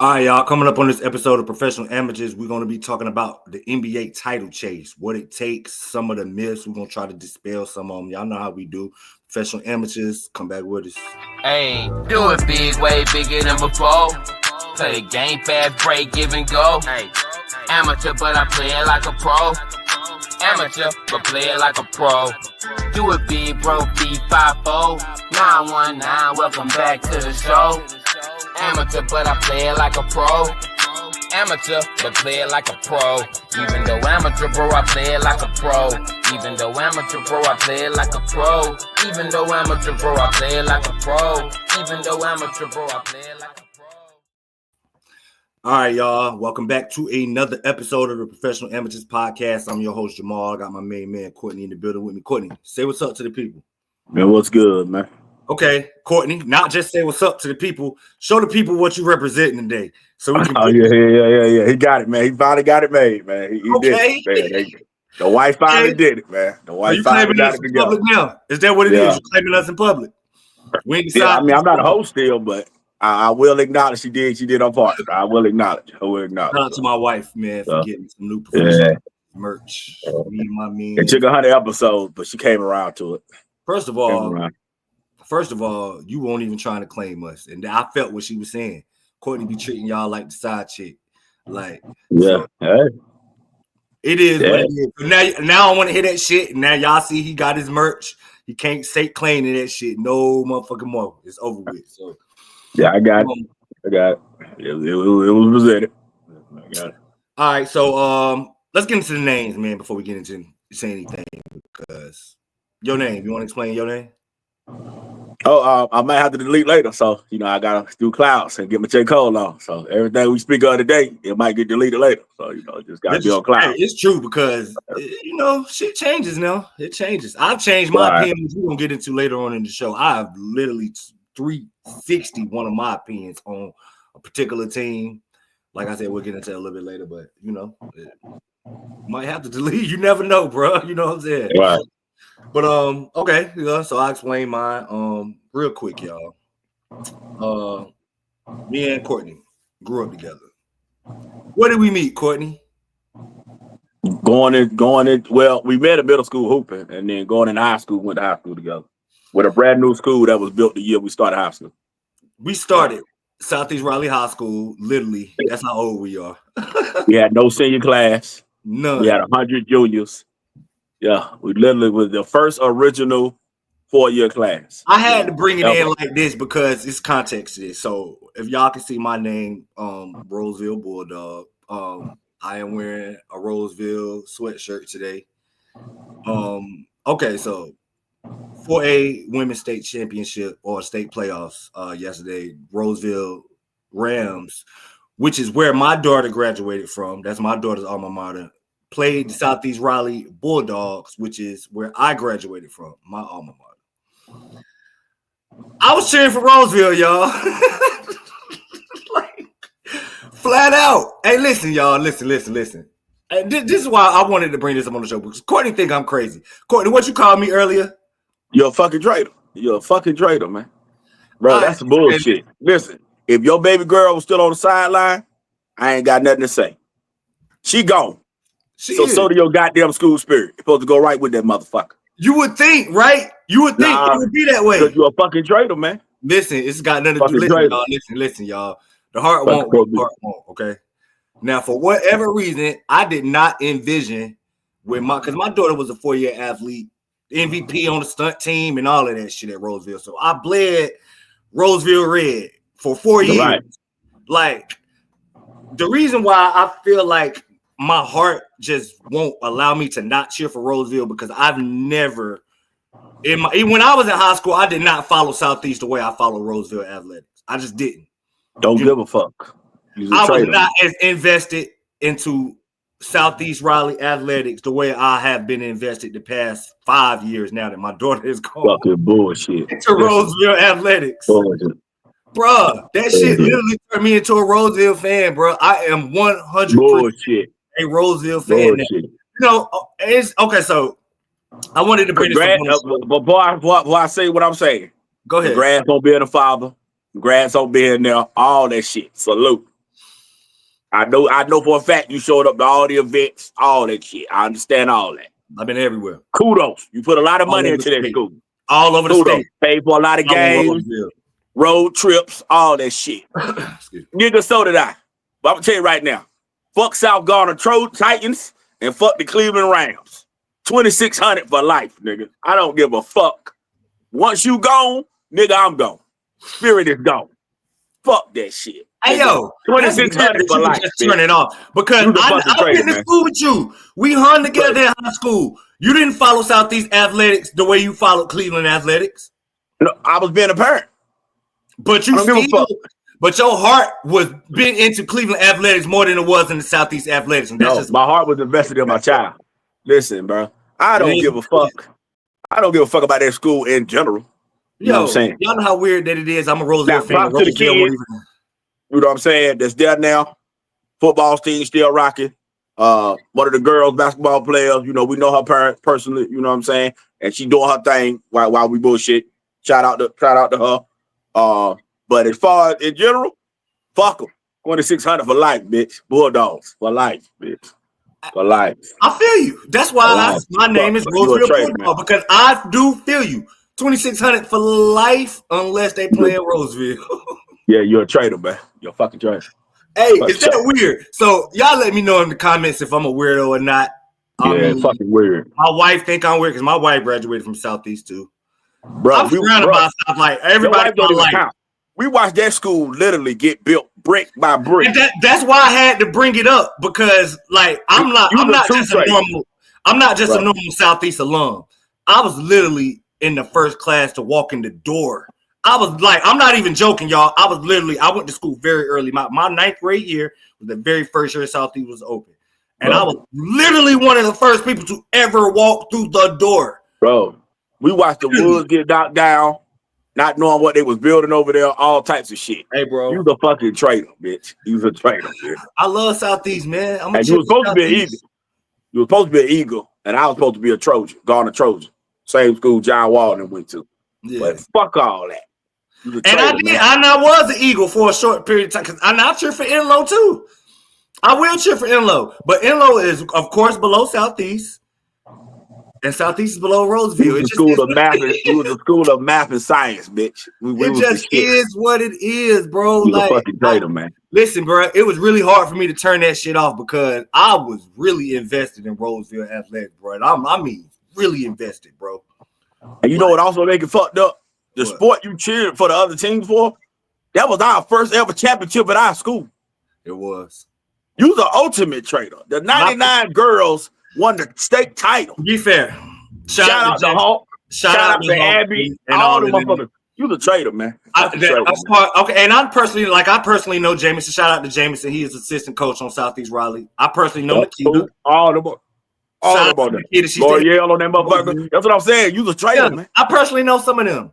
All right, y'all. Coming up on this episode of Professional Amateurs, we're going to be talking about the NBA title chase, what it takes, some of the myths. We're going to try to dispel some of them. Y'all know how we do. Professional Amateurs, come back with us. Hey, do it big, way bigger than before. Play the game fast, break, give and go. Hey, amateur, but I play it like a pro. Amateur, but play it like a pro. Do it big, bro, B50 919. Welcome back to the show. Amateur, but I play it like a pro. Amateur, but play it like a pro. Even though amateur, bro, I play it like a pro. Even though amateur, bro, I play it like a pro. Even though amateur, bro, I play it like a pro. Even though amateur, bro, I play it like a pro. All right, y'all. Welcome back to another episode of the Professional Amateurs Podcast. I'm your host, Jamal. I got my main man, Courtney, in the building with me. Courtney, say what's up to the people. Man, what's good, man? Okay, Courtney, not just say what's up to the people. Show the people what you representing today. So we can yeah. He got it, man. He finally got it made, man. He okay. Did it, man. The wife finally did it, man. The wife finally got it together. Public now? Is that what it is? You're claiming us in public? We ain't decided. Yeah, I mean, I'm not a host still, but I will acknowledge she did her part. I will acknowledge. Shout out to my wife, man, for getting some new professional merch. Me and my man. It took 100 episodes, but she came around to it. First of all, you weren't even trying to claim us, and I felt what she was saying. Courtney be treating y'all like the side chick, like so, it is what it is. Now I want to hear that shit. Now y'all see he got his merch. He can't say claiming that shit no motherfucking more. It's over with. So yeah, I got it. It was presented. I got it. All right, so let's get into the names, man, before we get into saying anything. Because your name, you want to explain your name? Oh, I might have to delete later, so I gotta do clouds and get my J. Cole on. So everything we speak of today, it might get deleted later. So just gotta be on cloud. Hey, it's true because shit changes now. It changes. I've changed my opinions. We're gonna get into later on in the show. I've literally 360 one of my opinions on a particular team. Like I said, we'll get into it a little bit later, but might have to delete. You never know, bro. You know what I'm saying? Right. But okay, so I'll explain mine real quick, y'all. Me and Courtney grew up together. Where did we meet, Courtney? Going in. Well, we met at middle school hooping, and then going in high school, went to high school together. With a brand new school that was built the year we started high school. We started Southeast Raleigh High School, literally. That's how old we are. We had no senior class. None. We had 100 juniors. Yeah, we literally was the first original 4-year class. I had to bring it in like this because it's context to this. So if y'all can see my name, Roseville Bulldog. I am wearing a Roseville sweatshirt today. Okay, so for a women's state championship or state playoffs yesterday, Roseville Rams, which is where my daughter graduated from. That's my daughter's alma mater. Played the Southeast Raleigh Bulldogs, which is where I graduated from, my alma mater. I was cheering for Roseville, y'all. Like, flat out. Hey, listen, y'all. Listen. And this is why I wanted to bring this up on the show, because Courtney think I'm crazy. Courtney, what you called me earlier? You're a fucking traitor. You're a fucking traitor, man. Bro, that's bullshit. Listen, if your baby girl was still on the sideline, I ain't got nothing to say. She gone. So do your goddamn school spirit. You're supposed to go right with that motherfucker. You would think, right? You would think it would be that way. Because you're a fucking traitor, man. Listen, it's got nothing to do. Listen, y'all. The heart won't, okay? Now, for whatever reason, I did not envision because my daughter was a 4-year athlete, MVP on the stunt team and all of that shit at Roseville. So I bled Roseville red for 4 years. Right. Like, the reason why I feel like my heart just won't allow me to not cheer for Roseville because I've never, when I was in high school, I did not follow Southeast the way I follow Roseville Athletics. I just didn't. Don't give a fuck. I was not as invested into Southeast Raleigh Athletics the way I have been invested the past 5 years now that my daughter is gone. Fucking bullshit. Into Roseville Athletics. Bullshit. Bruh, that shit literally turned me into a Roseville fan, bro. I am 100% bullshit. A Roseville fan. It's okay. So I wanted to bring this up. But boy, I say what I'm saying. Go ahead. The grass don't be in the father. The grass don't be in there. All that shit. Salute. I know for a fact you showed up to all the events, all that shit. I understand all that. I've been everywhere. Kudos. You put a lot of money into that school. All over the state. Paid for a lot of games, road trips, all that shit. Nigga, so did I. But I'm gonna tell you right now, fuck South Garner Titans and fuck the Cleveland Rams. 2,600 for life, nigga. I don't give a fuck. Once you gone, nigga, I'm gone. Spirit is gone. Fuck that shit. Hey, yo, 2,600 for life. Just turn it off because I went to school with you. We hung together in high school. You didn't follow Southeast Athletics the way you followed Cleveland Athletics. No, I was being a parent. But you still, but your heart was been into Cleveland Athletics more than it was in the Southeast Athletics. And that's my heart was invested in my child. Listen, bro, I don't give a fuck. I don't give a fuck about that school in general. You know what I'm saying? Y'all know how weird that it is. I'm a Roseville fan. To the kids, you know what I'm saying? That's there now. Football team still rocking. One of the girls basketball players, you know, we know her parents personally, you know what I'm saying? And she doing her thing while we bullshit. Shout out to her. But as far as in general, fuck them. 2,600 for life, bitch. Bulldogs for life, bitch. For life. I feel you. That's why my name is Roseville Bulldog, because I do feel you. 2,600 for life unless they play in Roseville. Yeah, you're a traitor, man. You're a fucking traitor. Hey, is that weird? So y'all let me know in the comments if I'm a weirdo or not. Fucking weird. My wife think I'm weird because my wife graduated from Southeast too. Bro, I'm surrounded by stuff like everybody. We watched that school literally get built brick by brick. And that's why I had to bring it up because, like, I'm not just a normal Southeast alum. I was literally in the first class to walk in the door. I was like, I'm not even joking, y'all. I went to school very early. My ninth grade year was the very first year Southeast was open. And I was literally one of the first people to ever walk through the door. Bro, we watched the woods get knocked down, not knowing what they was building over there, all types of shit. Hey, bro. You was a fucking traitor, bitch. You was a traitor, bitch. I love Southeast, man. And you was supposed to be an Eagle. You were supposed to be an Eagle, and I was supposed to be a Trojan, Garner Trojan. Same school John Walden went to. Yeah. But fuck all that. And I did. I was an Eagle for a short period of time because I cheer for Enloe too. I will cheer for Enloe, but Enloe is, of course, below Southeast, and Southeast is below Roseville. It was a school of math and science, bitch. It just is what it is, bro. You like, a fucking traitor, man. Listen, bro, it was really hard for me to turn that shit off because I was really invested in Roseville Athletics, bro. I mean, really invested, bro. And you know what also make it fucked up? The sport you cheered for the other teams for, that was our first ever championship at our school. It was. You was the ultimate traitor. The 99 girls won the state title. Be fair. Shout out to Hawk. Shout out to Abby. And all the motherfuckers. You the traitor, man. Okay, and I personally know Jameson. Shout out to Jameson. He is assistant coach on Southeast Raleigh. I personally know Nikita. All the L'Oreal on that motherfucker. That's what I'm saying. You the traitor, man. I personally know some of them.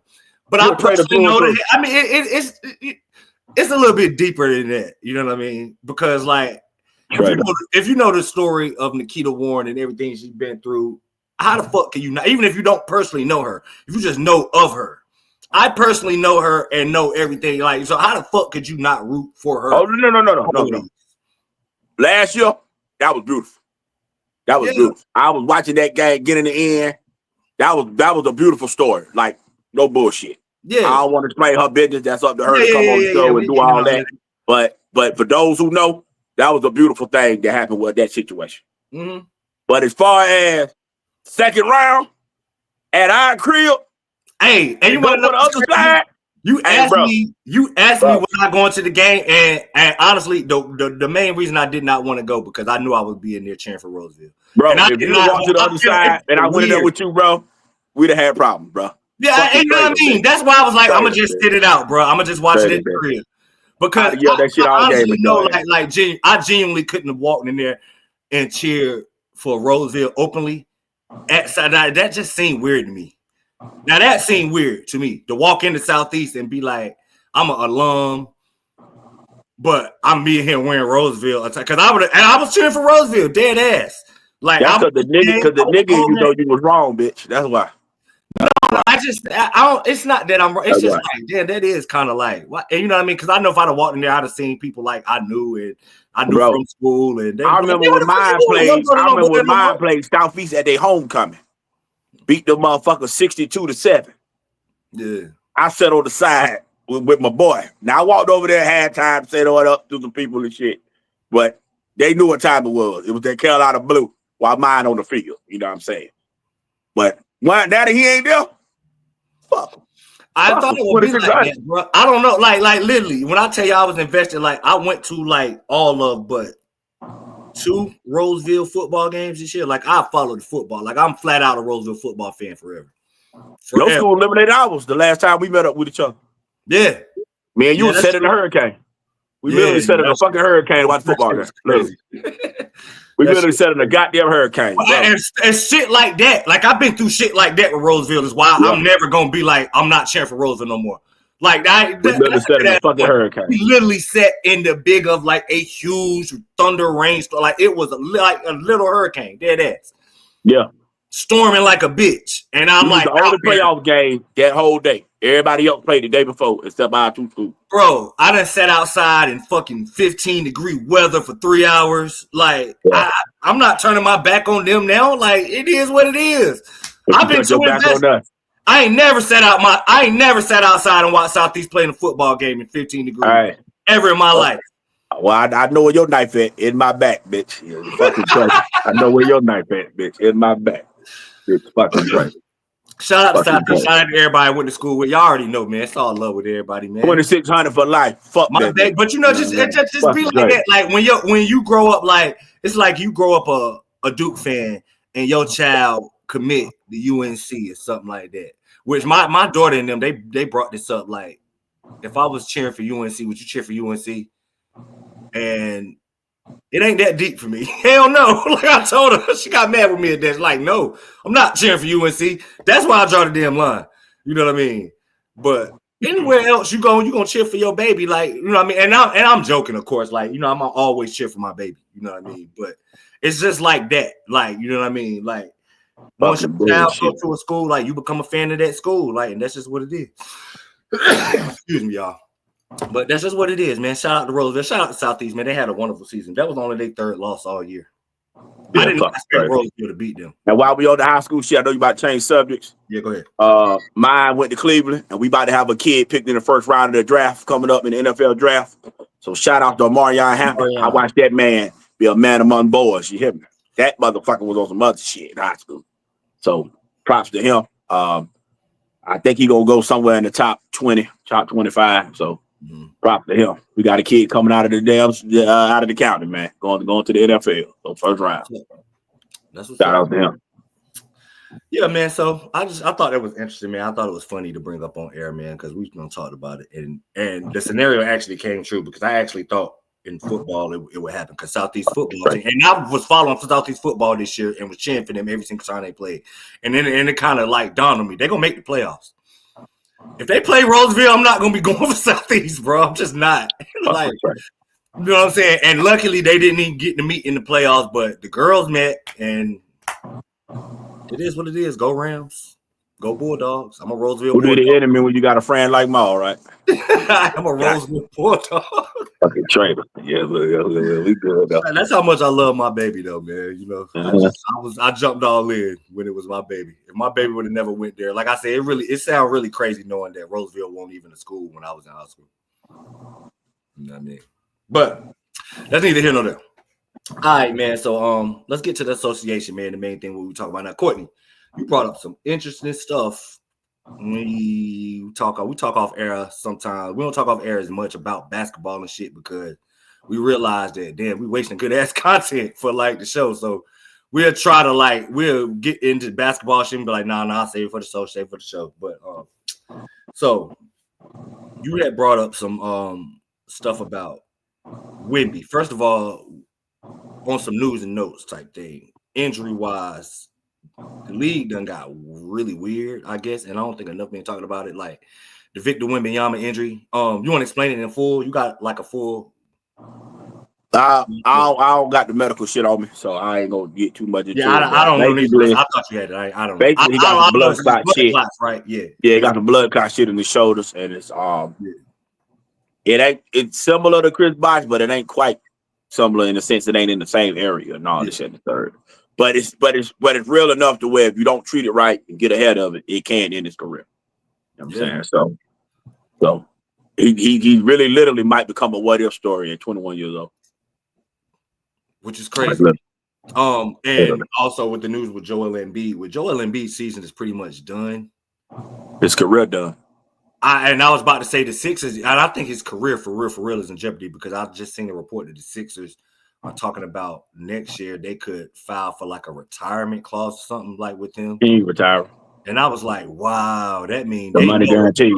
But I personally know that. I mean, it's a little bit deeper than that. You know what I mean? Because like, if you know the story of Nikita Warren and everything she's been through, how the fuck can you not? Even if you don't personally know her, if you just know of her, I personally know her and know everything. Like, so how the fuck could you not root for her? Oh no. Last year, that was beautiful. That was beautiful. I was watching that game get in the end. That was a beautiful story. Like. No bullshit. Yeah, I don't want to explain her business. That's up to her to come on the show and do all that. But for those who know, that was a beautiful thing that happened with that situation. Mm-hmm. But as far as second round at our crib, hey, and you want to know the other side? You asked me when I go into the game, and honestly, the main reason I did not want to go because I knew I would be in there cheering for Roseville. Bro, if you walked to the other side and I went in there with you, bro, we'd have had problems, bro. Yeah, you know what I mean? That's why I was like, I'm going to just sit it out, bro. I'm going to just watch it in the crib. Because I honestly know, I genuinely couldn't have walked in there and cheered for Roseville openly. That just seemed weird to me. Now, that seemed weird to me, to walk into Southeast and be like, I'm an alum, but I'm being here wearing Roseville. Because I was cheering for Roseville, dead ass. Like, that's because the nigga you know you was wrong, bitch. That's why. No, I don't. It's not that I'm. It's just like, yeah, that is kind of like, what, and you know what I mean? Because I know if I'd have walked in there, I'd have seen people like I knew from school. And I remember when mine played. Southeast at their homecoming, beat the motherfucker 62-7. Yeah, I sat on the side with my boy. Now I walked over there at halftime, said what up to some people and shit, but they knew what time it was. It was that Carolina Blue, while mine on the field. You know what I'm saying? But now that he ain't there, fuck him. I thought it would be like that, bro. I don't know. Like literally, when I tell you I was invested, like I went to like all of but 2 Roseville football games this year. Like I followed football. Like I'm flat out a Roseville football fan forever. No school eliminated ours the last time we met up with each other. Yeah. Me and you set in the hurricane. We literally set in a fucking hurricane to watch football game. We literally set in a goddamn hurricane. And shit like that. Like I've been through shit like that with Roseville is why I'm never gonna be like, I'm not cheering for Roseville no more. Like we literally sat in the big of like a huge thunder rainstorm. Like it was like a little hurricane, dead ass. Yeah. Storming like a bitch. And I'm like, the only playoff game that whole day. Everybody else played the day before except our 2 schools. Bro, I done sat outside in fucking 15-degree weather for 3 hours. Like, I'm not turning my back on them now. Like, it is what it is. I've been so invested. I ain't never sat outside and watched Southeast playing a football game in 15 degrees ever in my life. Well, I know where your knife at. In my back, bitch. Fucking I know where your knife at, bitch. In my back. It's fucking crazy. Shout out to Southeast. Shout out to everybody I went to school with. Y'all already know, man. It's all love with everybody, man. 2,600 for life. Fuck my that. But you know, just be like that. Like when you grow up, like it's like you grow up a Duke fan and your child commit the UNC or something like that. Which my daughter and them, they brought this up. Like, if I was cheering for UNC, would you cheer for UNC? And it ain't that deep for me. Hell no. Like I told her, she got mad with me at that. Like, no, I'm not cheering for UNC. That's why I draw the damn line. You know what I mean? But anywhere else you gonna cheer for your baby, like, you know what I mean? And I'm joking, of course. Like, you know, I'm always cheer for my baby. You know what I mean? But it's just like that. Like, you know what I mean? Like, once your child go to a school, like you become a fan of that school, like, and that's just what it is. Excuse me, y'all. But that's just what it is, man. Shout out to Roseville. Shout out to Southeast, man. They had a wonderful season. That was only their 3rd loss all year. I didn't expect Roseville to beat them. And while we on the high school shit, I know you about to change subjects. Yeah, go ahead. Mine went to Cleveland, and we about to have a kid picked in the 1st round of the draft coming up in the NFL draft. So shout out to Omarion Hampton. I watched that man be a man among boys. You hear me? That motherfucker was on some other shit in high school. So props to him. I think he gonna go somewhere in the top 20, top 25. So props to him. We got a kid coming out of the out of the county, man, going to the NFL. So 1st round. That's what's shout out to him. Yeah, man. So I thought that was interesting, man. I thought it was funny to bring up on air, man, because we've been talking about it, and the scenario actually came true because I actually thought in football it would happen because Southeast football team, and I was following Southeast football this year and was cheering for them every single time they played, and then it kind of like dawned on me they're gonna make the playoffs. If they play Roseville, I'm not gonna be going for Southeast, bro. I'm just not. Like, you know what I'm saying? And luckily they didn't even get to meet in the playoffs, but the girls met, and it is what it is. Go Rams. Go Bulldogs. I'm a Roseville Bulldog. Who do the enemy when you got a friend like Maul, right? I'm a Roseville Bulldog. Fucking traitor. Yeah, we good though. That's how much I love my baby, though, man. You know, I jumped all in when it was my baby. If my baby would have never went there, like I said, it sounds really crazy knowing that Roseville wasn't even a school when I was in high school. You know what I mean? But that's neither here nor there. All right, man. So let's get to the association, man. The main thing we talk about now, Courtney. You brought up some interesting stuff. We talk off air sometimes. We don't talk off air as much about basketball and shit because we realize that damn, we wasting good ass content for like the show. So we'll try to we'll get into basketball shit and be like, nah, I'll save it for the show, But so you had brought up some stuff about Wemby. First of all, on some news and notes type thing, injury wise. The league done got really weird, I guess, and I don't think enough been talking about it. Like the Victor Wembanyama injury. You want to explain it in full? You got like a full I don't got the medical shit on me, so I ain't gonna get too much into it. I don't know. I thought you had it. I don't know. Basically, he got the blood clot shit. Right? Yeah. Yeah, he got the blood clot shit in his shoulders, and it's it's similar to Chris Bosh, but it ain't quite similar in the sense it ain't in the same area and all this shit in the third. But it's real enough to where if you don't treat it right and get ahead of it, it can end his career. You know what I'm saying? So he really literally might become a what if story at 21 years old. Which is crazy. And also with the news with Joel Embiid's season is pretty much done. His career done. I was about to say the Sixers, and I think his career for real is in jeopardy because I just seen a report that the Sixers are talking about next year they could file for like a retirement clause or something like with him. He retire. And I was like, wow, that means the money guaranteed.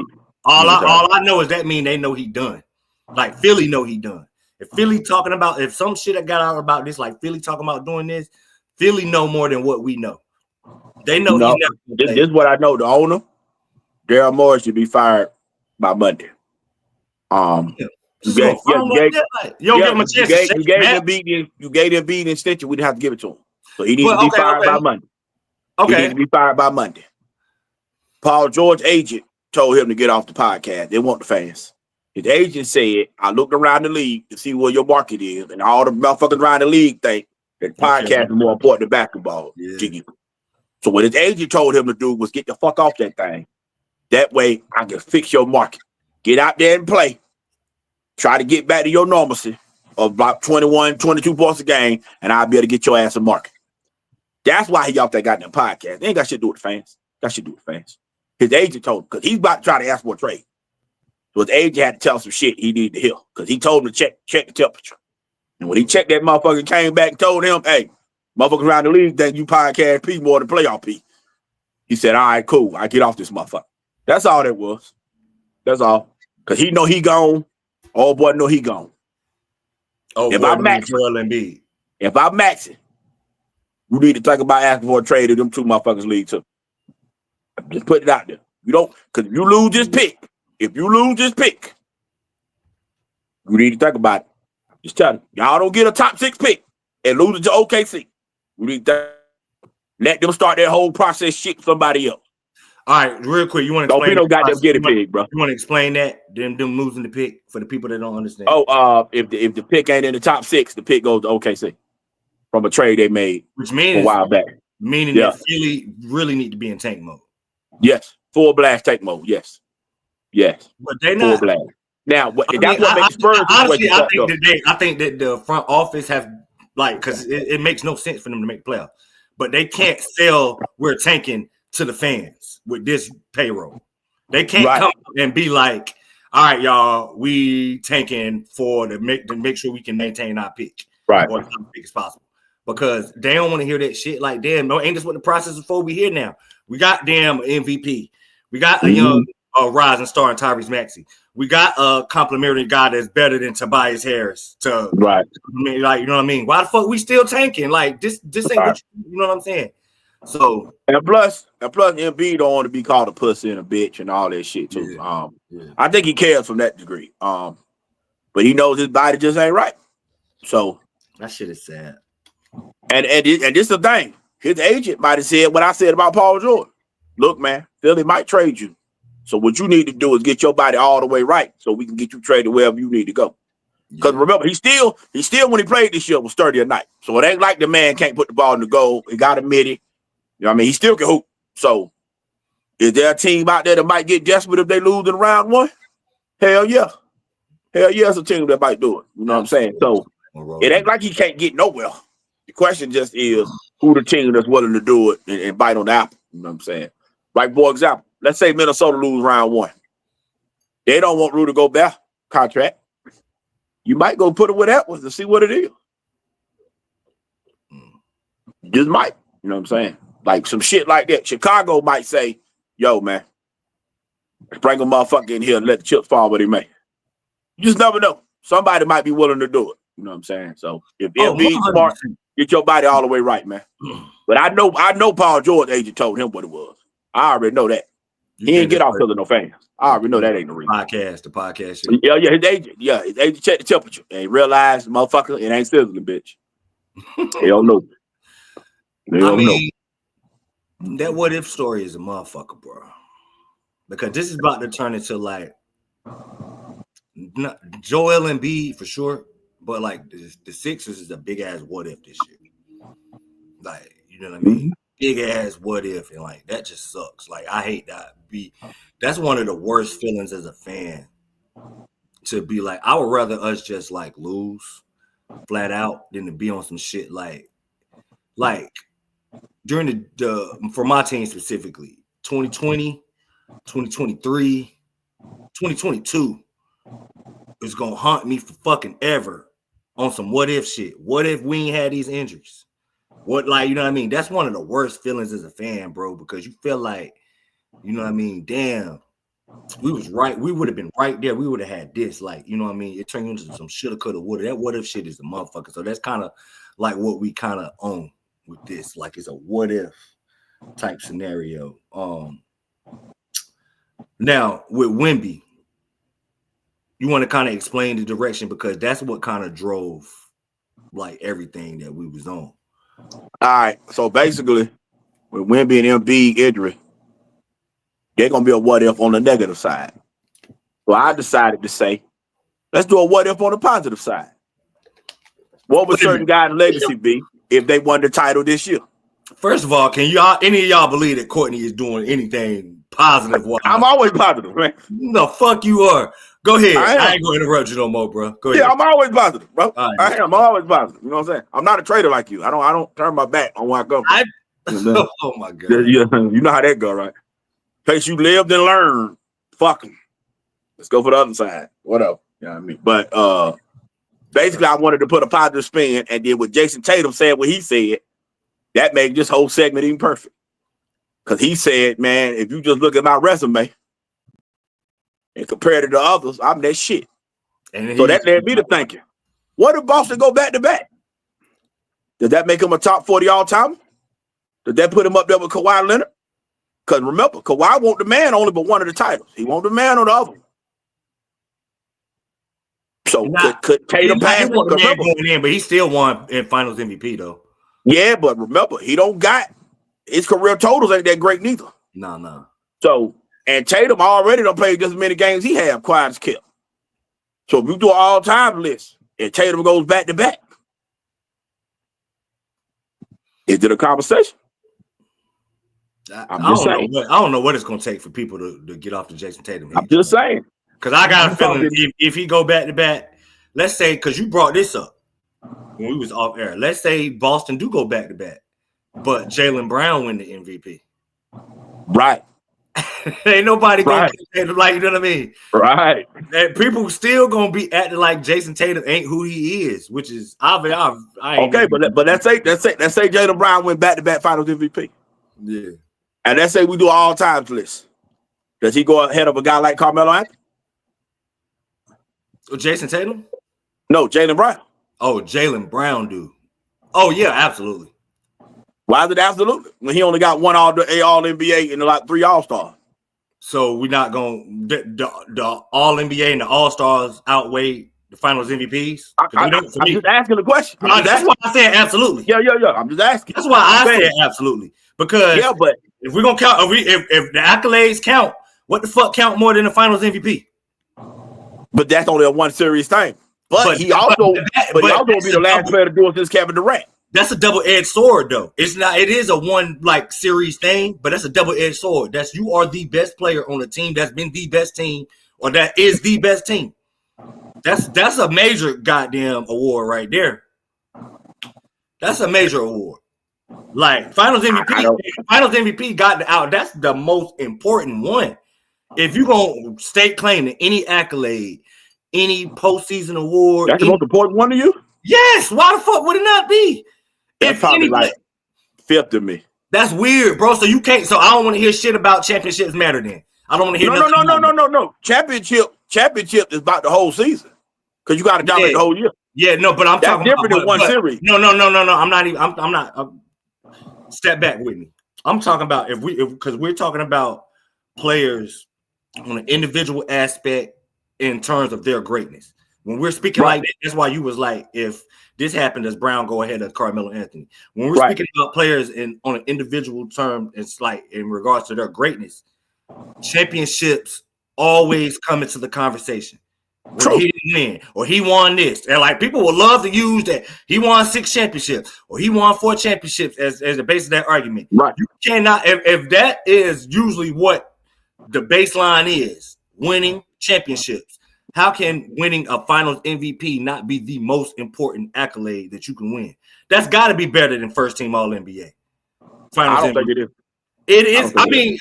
All I know is that mean they know he done. Like Philly know he done. If Philly talking about, if some shit that got out about this, like Philly talking about doing this, Philly know more than what we know. They know this is what I know. The owner, Daryl Morey, should be fired by Monday. You gave him a chance. You gave him beating extension. We didn't have to give it to him. So he needs to be fired by Monday. Okay. He needs to be fired by Monday. Paul George's agent told him to get off the podcast. They want the fans. His agent said, I looked around the league to see where your market is, and all the motherfuckers around the league think that podcast is more important than basketball to you. So what his agent told him to do was get the fuck off that thing. That way I can fix your market. Get out there and play. Try to get back to your normalcy of about 21, 22 points a game, and I'll be able to get your ass a market. That's why he off that goddamn podcast. They ain't got shit to do with the fans. Got shit to do with the fans. His agent told him, because he's about to try to ask for a trade. So his agent had to tell him some shit he needed to hear, because he told him to check the temperature. And when he checked that motherfucker, came back and told him, hey, motherfuckers around the league think you podcast P more than playoff P. He said, all right, cool. I get off this motherfucker. That's all that was. That's all. Because he know he gone. Old boy know he gone. Oh, if I'm maxing, you need to think about asking for a trade of them two motherfuckers league too. Just put it out there. You don't, because if you lose this pick, you need to think about it. Just tell them, y'all don't get a top 6 pick and lose it to OKC. You need to let them start that whole process shit with somebody else. All right, real quick, you want to explain? Don't got them get a pick, bro. You want to explain that? Them losing the pick for the people that don't understand. If the pick ain't in the top 6, the pick goes to OKC from a trade they made, which means a while back. Meaning that Philly really need to be in tank mode. Yes, full blast tank mode. Yes, but they not full blast. Now, that's what makes Spurs. Honestly, I think that the front office have because it makes no sense for them to make playoffs, but they can't sell we're tanking to the fans with this payroll. They can't come and be like, all right, y'all, we tanking to make sure we can maintain our pick. Right. Or as big as possible. Because they don't want to hear that shit like, damn, no, ain't this what the process is for? We here now. We got damn MVP. We got a young rising star in Tyrese Maxey. We got a complimentary guy that's better than Tobias Harris. Like, you know what I mean? Why the fuck we still tanking? Like, this ain't what you know what I'm saying? So and plus Embiid don't want to be called a pussy and a bitch and all that shit too. I think he cares from that degree. But he knows his body just ain't right. So that shit is sad. And this is the thing. His agent might have said what I said about Paul George. Look, man, Philly might trade you. So what you need to do is get your body all the way right so we can get you traded wherever you need to go. Because remember, he still when he played this year was 30 a night. So it ain't like the man can't put the ball in the goal. He got a midi. You know what I mean? He still can hoop. So is there a team out there that might get desperate if they lose in round 1? Hell yeah. It's a team that might do it. You know what I'm saying? So it ain't like he can't get nowhere. The question just is who the team that's willing to do it and bite on the apple. You know what I'm saying? Like, for example, let's say Minnesota lose round 1. They don't want Rudy Gobert contract. You might go put it with that one to see what it is. Just might. You know what I'm saying? Like some shit like that. Chicago might say, yo, man, bring a motherfucker in here and let the chips fall where they may. You just never know. Somebody might be willing to do it. You know what I'm saying? So if Embiid's smart, get your body all the way right, man. But I know Paul George's agent told him what it was. I already know that. He ain't get off because of no fans. I already know that ain't the reason. The podcast shit. Yeah, his agent checked the temperature and he realized, motherfucker, it ain't sizzling, bitch. They don't know. I mean, that what if story is a motherfucker, bro. Because this is about to turn into like Joel Embiid for sure, but like the Sixers is a big ass what if this year. Like, you know what I mean? Big ass what if, and like that just sucks. Like, I hate that. That's one of the worst feelings as a fan. To be like, I would rather us just like lose flat out than to be on some shit like during the for my team specifically, 2020, 2023, 2022 is gonna haunt me for fucking ever on some what if shit. What if we ain't had these injuries? What, like, you know what I mean? That's one of the worst feelings as a fan, bro, because you feel like, you know what I mean? Damn, we was right. We would have been right there. We would have had this, like, you know what I mean? It turned into some shoulda, coulda, woulda. That what if shit is a motherfucker. So that's kind of like what we kind of own with this. Like, it's a what if type scenario. Now with Wemby, you want to kind of explain the direction, because that's what kind of drove like everything that we was on. All right, so basically, with Wemby and Embiid injury, they're gonna be a what if on the negative side. So I decided to say, let's do a what if on the positive side. What would certain guys' legacy be if they won the title this year? First of all, can any of y'all believe that Courtney is doing anything positive? I'm always positive, man. The fuck you are. Go ahead. I ain't gonna interrupt you no more, bro. Go ahead. Yeah, I'm always positive, bro. Right, I'm always positive. You know what I'm saying? I'm not a traitor like you. I don't turn my back on where I come from. Oh my god. Yeah, you know how that go, right? Place you lived and learned. Fuck them. Let's go for the other side. Whatever. You know what I mean? But basically, I wanted to put a positive spin, and then with Jason Tatum saying what he said, that made this whole segment even perfect. Because he said, man, if you just look at my resume and compare it to the others, I'm that shit. And so that led me to thinking, what if Boston go back-to-back? Does that make him a top 40 all-timer? Does that put him up there with Kawhi Leonard? Because remember, Kawhi won't demand only but one of the titles. He won't demand on the other one. So could Tatum pass one? But he still won in Finals MVP, though. Yeah, but remember, he don't got his career totals ain't that great neither. No. So, and Tatum already don't play just as many games he have, quiet as kept. So if you do an all-time list and Tatum goes back-to-back, is it a conversation? I don't know what it's going to take for people to get off the Jason Tatum. I'm just saying. Because I got a feeling if he go back-to-back, let's say, because you brought this up when we was off air. Let's say Boston do go back-to-back, but Jaylen Brown win the MVP. Right. Ain't nobody going to like, you know what I mean? Right. And people still going to be acting like Jason Tatum ain't who he is, which is obvious. Okay, but let's say Jaylen Brown went back-to-back Finals MVP. Yeah. And let's say we do an all-time list. Does he go ahead of a guy like Carmelo Anthony? Jason Tatum? No, Jaylen Brown. Oh, Jaylen Brown do. Oh, yeah, absolutely. Why is it absolutely? When he only got one All-NBA and like 3 All-Stars. So we're not going the All-NBA and the All-Stars outweigh the Finals MVPs? I'm just asking the question. That's why I said absolutely. Yeah. I'm just asking. That's why I said absolutely. Because but if we're gonna count, if the accolades count, what the fuck count more than the Finals MVP? But that's only a one series thing. But he also be the last player to do it since Kevin Durant. That's a double-edged sword, though. It's not. It is a one like series thing, but that's a double-edged sword. That's you are the best player on a team that's been the best team, or that is the best team. That's a major goddamn award right there. That's a major award. Like Finals MVP got the out. That's the most important one. If you're gonna stake claim to any accolade, any postseason award, that's the most important one to you. Yes. Why the fuck would it not be? That's probably like fifth to me. That's weird, bro. So you can't. So I don't want to hear shit about championships matter. Then I don't want to hear. No. Championship is about the whole season because you got to dominate the whole year. Yeah, no, but I'm talking different about than one series. No. I'm not even. I'm not. Step back with me. I'm talking about because we're talking about players on an individual aspect in terms of their greatness. When we're speaking like that, that's why you was like, if this happened, does Brown go ahead of Carmelo Anthony? When we're speaking about players on an individual term, it's like in regards to their greatness, championships always come into the conversation. When he didn't win, or he won this, and like people would love to use that he won 6 championships or he won 4 championships as the base of that argument. Right? You cannot, if that is usually what the baseline is, winning championships. How can winning a Finals MVP not be the most important accolade that you can win? That's got to be better than first team All NBA. Finals I don't MVP. Think it is. It is. I mean,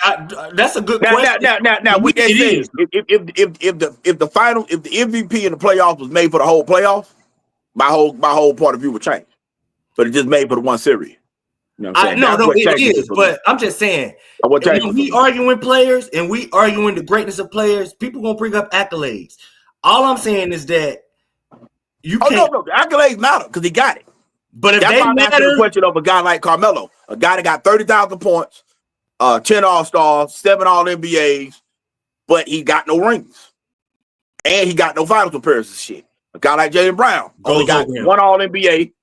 that's a good question. Now, with that said, if the MVP in the playoffs was made for the whole playoffs, my whole point of view would change. But it just made for the one series. You know what I'm saying? No, it is. But I'm just saying, when we arguing players and we arguing the greatness of players, people gonna bring up accolades. All I'm saying is that you can't. No, the accolades matter because he got it. But if they matter, the question of a guy like Carmelo, a guy that got 30,000 points. 10 All-Stars, 7 All-NBAs, but he got no rings. And he got no finals appearances shit. A guy like Jaylen Brown only got 1 All-NBA,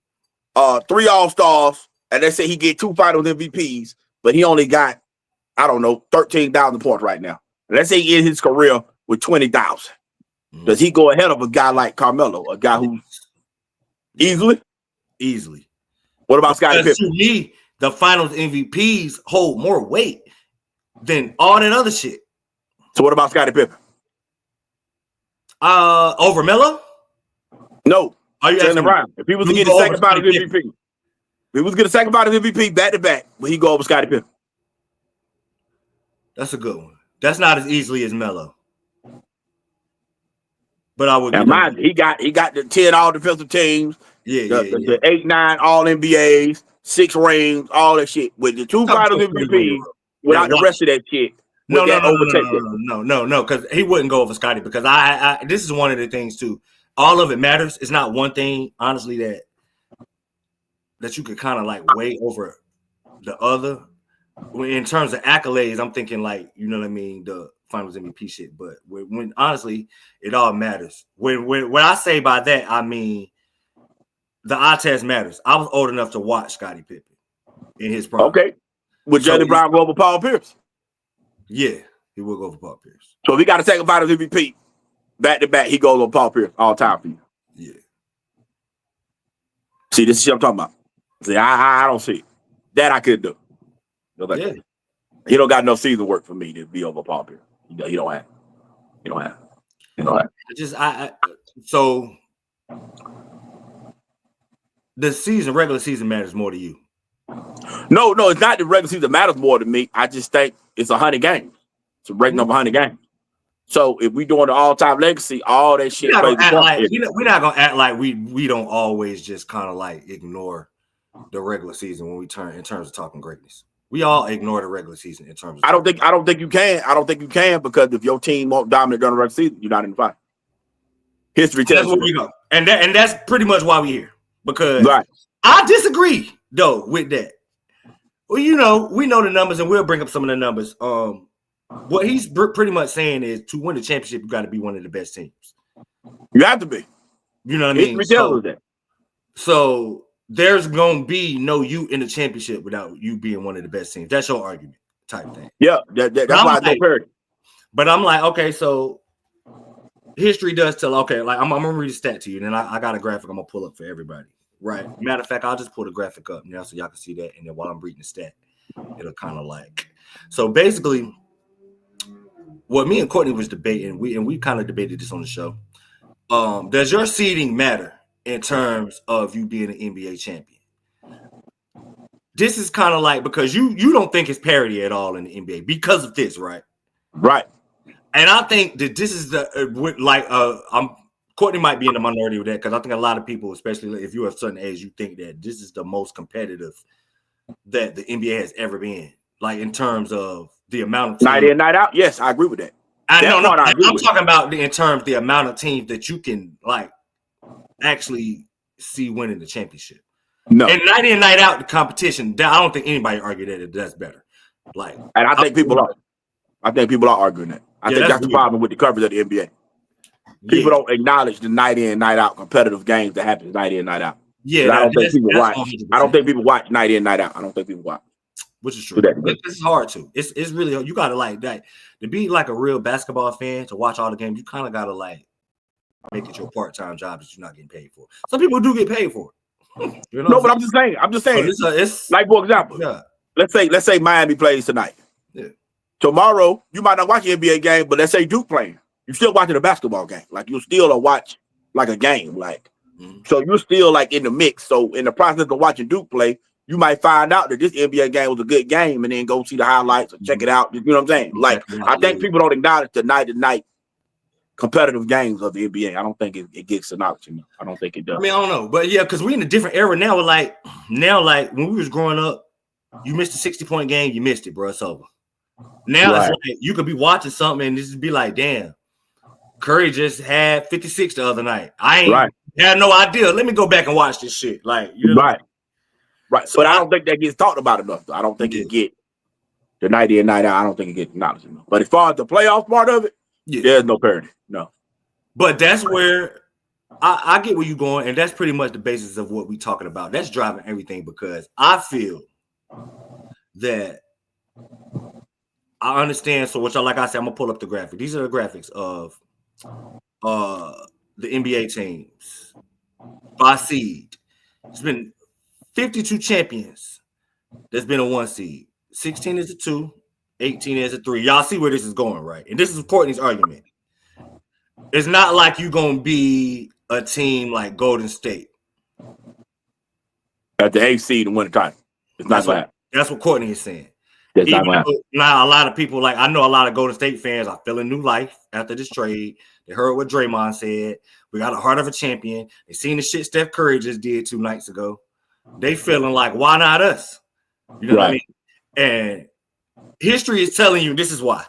3 All-Stars, and they say he get 2 finals MVPs, but he only got, 13,000 points right now. Let's say he ends his career with 20,000. Does he go ahead of a guy like Carmelo, a guy who easily? What about Scottie Pippen? To me, the Finals MVPs hold more weight than all that other shit. So what about Scottie Pippen? Over Melo? No. Are you asking Brown? If he was to get the second Finals MVP, if he was to get a second Finals MVP back to back, will he go over Scottie Pippen? That's a good one. That's not as easily as Melo. But I would. He got the 10 all defensive teams. The 8-9 all NBAs. 6 rings, all that shit. With the 2 Finals MVP, without the rest of that shit. No, because he wouldn't go over Scottie because I this is one of the things too. All of it matters. It's not one thing, honestly, that you could kind of like weigh over the other. In terms of accolades, I'm thinking like, you know what I mean, the Finals MVP shit. But when honestly, it all matters. When I say by that, I mean the eye test matters. I was old enough to watch Scottie Pippen in his prime. Okay. Would Jaylen Brown go over Paul Pierce? Yeah, he will go over Paul Pierce. So if he got a second Finals MVP back to back, he goes over Paul Pierce all time for you. Yeah. See, this is what I'm talking about. See, I don't see it. That I could do. Yeah. He don't got enough season work for me to be over Paul Pierce. He don't have. So the regular season matters more to you. No, it's not the regular season matters more to me. I just think it's 100 games. It's a regular number 100 games. So if we doing the all-time legacy, all that shit. We're not gonna act like we don't always just kind of like ignore the regular season when we turn in terms of talking greatness. We all ignore the regular season in terms of. I don't think you can. I don't think you can because if your team won't dominate during the regular season, you're not in the fight. History tells that's where we go, and that's pretty much why we're here. Because right. I disagree though with that. Well, we know the numbers, and we'll bring up some of the numbers. What he's pretty much saying is to win the championship, you got to be one of the best teams. You have to be. You know what I mean? So there's gonna be no you in the championship without you being one of the best teams. That's your argument type thing. Yeah, that's why I don't parody. But I'm like, okay, so history does tell. Okay, like I'm gonna read a stat to you, and then I got a graphic I'm gonna pull up for everybody. Right. Matter of fact, I'll just pull the graphic up now so y'all can see that, and then while I'm reading the stat, it'll kind of like. So basically, what me and Courtney was debating, we kind of debated this on the show. Does your seeding matter in terms of you being an NBA champion? This is kind of like because you don't think it's parity at all in the NBA because of this, right? Right. And I think that this is Courtney might be in the minority with that because I think a lot of people, especially if you're a certain age, you think that this is the most competitive that the NBA has ever been. Like in terms of the amount of teams. Night in, night out. Yes, I agree with that. I'm talking about in terms of the amount of teams that you can like actually see winning the championship. No, and night in, night out, the competition. I don't think anybody argue that that's better. Like, and I think people are. I think people are arguing that. I think that's the problem with the coverage of the NBA. People don't acknowledge the night in, night out competitive games that happen night in, night out. Yeah, I don't think people watch. 100%. I don't think people watch night in, night out. I don't think people watch. Which is true. It's hard to. It's really, you gotta like that to be like a real basketball fan to watch all the games. You kind of gotta like make it your part-time job that you're not getting paid for. Some people do get paid for it. You know, no, but I'm just saying. So it's like, for example, let's say Miami plays tonight. Yeah. Tomorrow, you might not watch an NBA game, but let's say Duke playing. You're still watching a basketball game. Like you still watch like a game. Like so you're still like in the mix. So in the process of watching Duke play, you might find out that this NBA game was a good game and then go see the highlights or check it out. You know what I'm saying? Like I think people don't acknowledge the night-to-night competitive games of the NBA. I don't think it gets acknowledged. I don't think it does. I mean, I don't know, but yeah, because we're in a different era now. Like when we was growing up, you missed a 60-point game, you missed it, bro. It's over. Now it's like you could be watching something and just be like, damn, Curry just had 56 the other night. I ain't had no idea. Let me go back and watch this shit. Like, you know, right. So but I don't think that gets talked about enough. Though. I don't think it get the night in, night out. I don't think it gets acknowledged enough. But as far as the playoff part of it, there's no parity. No. But that's where I get where you're going, and that's pretty much the basis of what we're talking about. That's driving everything because I feel that I understand. So, like I said, I'm gonna pull up the graphic. These are the graphics of the NBA teams by seed. It's been 52 champions. There's been a 1 seed. 16 is a 2. 18 is a 3. Y'all see where this is going, right? And this is Courtney's argument. It's not like you're gonna be a team like Golden State at the 8th seed and win the title. It's not that. That's what Courtney is saying. Now, a lot of people, like I know a lot of Golden State fans are feeling new life after this trade. They heard what Draymond said. We got a heart of a champion. They seen the shit Steph Curry just did 2 nights ago. They feeling like, why not us? You know what I mean? And history is telling you this is why.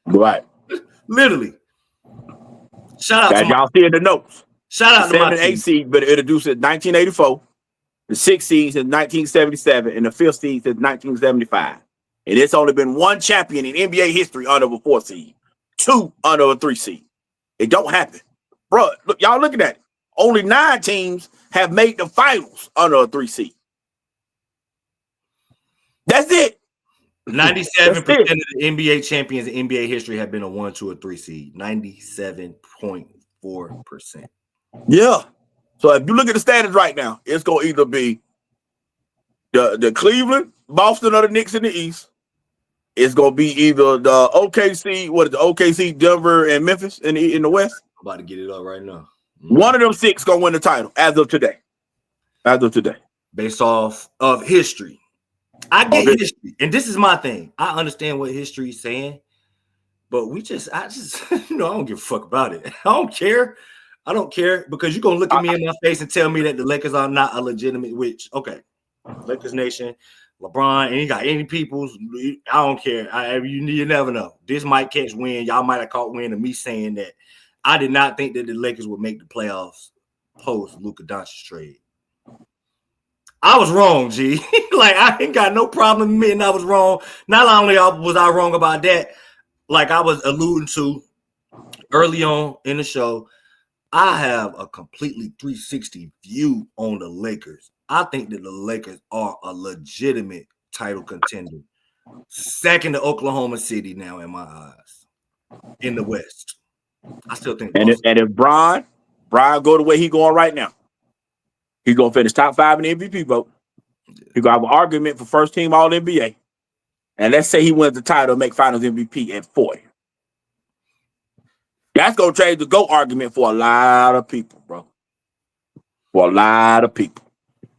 Right. Literally. Shout out to y'all see in the notes. Shout out to my 7 and 8 seed, but introduced in 1984. The 6th seed in 1977, and the 5th seed in 1975. And it's only been 1 champion in NBA history under a 4 seed, 2 under a 3 seed. It don't happen. Bro, look, y'all looking at it. Only 9 teams have made the finals under a 3 seed. That's it. 97% of the NBA champions in NBA history have been a 1, 2, or 3 seed. 97.4%. Yeah. So if you look at the standings right now, it's gonna either be the Cleveland, Boston, or the Knicks in the East. It's gonna be either the OKC, OKC, Denver, and Memphis in the West. I'm about to get it up right now. One of them 6 gonna win the title as of today. Based off of history. I get history, and this is my thing. I understand what history is saying, but I don't give a fuck about it. I don't care. Because you're going to look at me in my face and tell me that the Lakers are not a legitimate, Lakers Nation, LeBron, and you got any peoples. I don't care. You never know. This might catch wind. Y'all might have caught wind of me saying that I did not think that the Lakers would make the playoffs post Luka Doncic trade. I was wrong, G. Like, I ain't got no problem admitting I was wrong. Not only was I wrong about that, like I was alluding to early on in the show, I have a completely 360 view on the Lakers. I think that the Lakers are a legitimate title contender. Second to Oklahoma City now in my eyes. In the West. I still think. And if Brian go the way he going right now, he's going to finish top 5 in the MVP vote. He's going to have an argument for first team All-NBA. And let's say he wins the title and make finals MVP at 40. That's going to change the GOAT argument for a lot of people, bro. For a lot of people.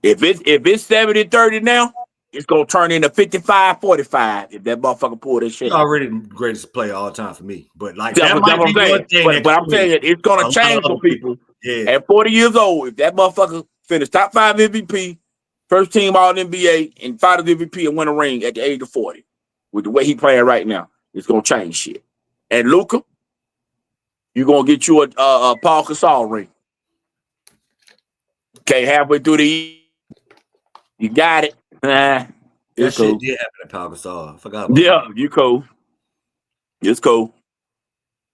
If it's 70-30 now, it's going to turn into 55-45 if that motherfucker pull this shit. He's already the greatest player all time for me. But like that might be one thing. But I'm saying it's going to change for people. Yeah. At 40 years old, if that motherfucker finish top 5 MVP, first team All-NBA, and finals MVP and win a ring at the age of 40, with the way he playing right now, it's going to change shit. And Luka, you're going to get you a Paul Gasol ring. Okay, halfway through the year, you got it. That shit did happen to Paul Gasol. I forgot about that. You cool. It's cool.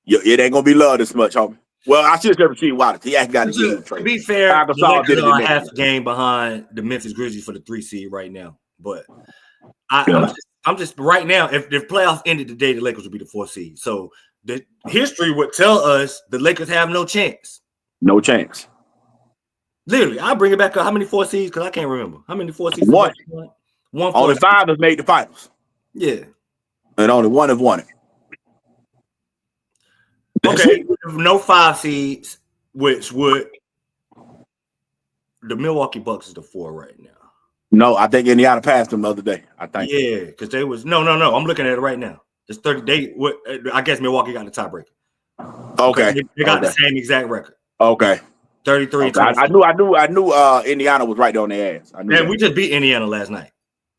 It ain't gonna be loved as much, homie. Well, I should have seen Wallace. He actually got to be fair, the Lakers are half a game behind the Memphis Grizzlies for the 3 seed right now. But I'm just right now. If playoffs ended today, the Lakers would be the 4 seed. So the history would tell us the Lakers have no chance. No chance. Literally, I'll bring it back up. How many 4 seeds? Because I can't remember. How many 4 seeds? One. Only 5 have made the finals. Yeah. And only 1 have won it. Okay, no 5 seeds, which would the Milwaukee Bucks is the 4 right now. No, I think Indiana passed them the other day. I think. Yeah, because they was no. I'm looking at it right now. It's 30. I guess Milwaukee got the tiebreaker. Okay, they got the same exact record. Okay, 33. Okay. I knew. Indiana was right on their ass. And we just beat Indiana last night.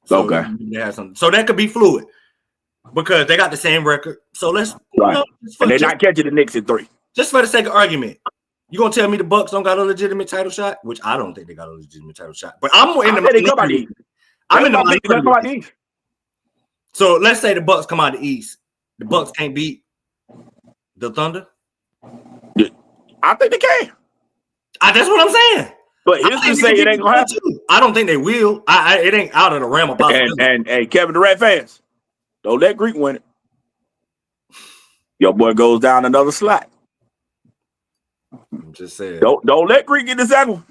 So okay, they have something. So that could be fluid because they got the same record. So let's right. And they're not catching the Knicks in 3. Just for the sake of argument. You gonna tell me the Bucks don't got a legitimate title shot? Which I don't think they got a legitimate title shot. But I'm in the East. So let's say the Bucks come out of the East. The Bucks can't beat the Thunder. I think they can. That's what I'm saying. But history say it ain't gonna happen. I don't think they will. It ain't out of the realm of possibility. And Kevin Durant fans, don't let Greek win it. Your boy goes down another slot. I'm just saying. Don't let Greek get the second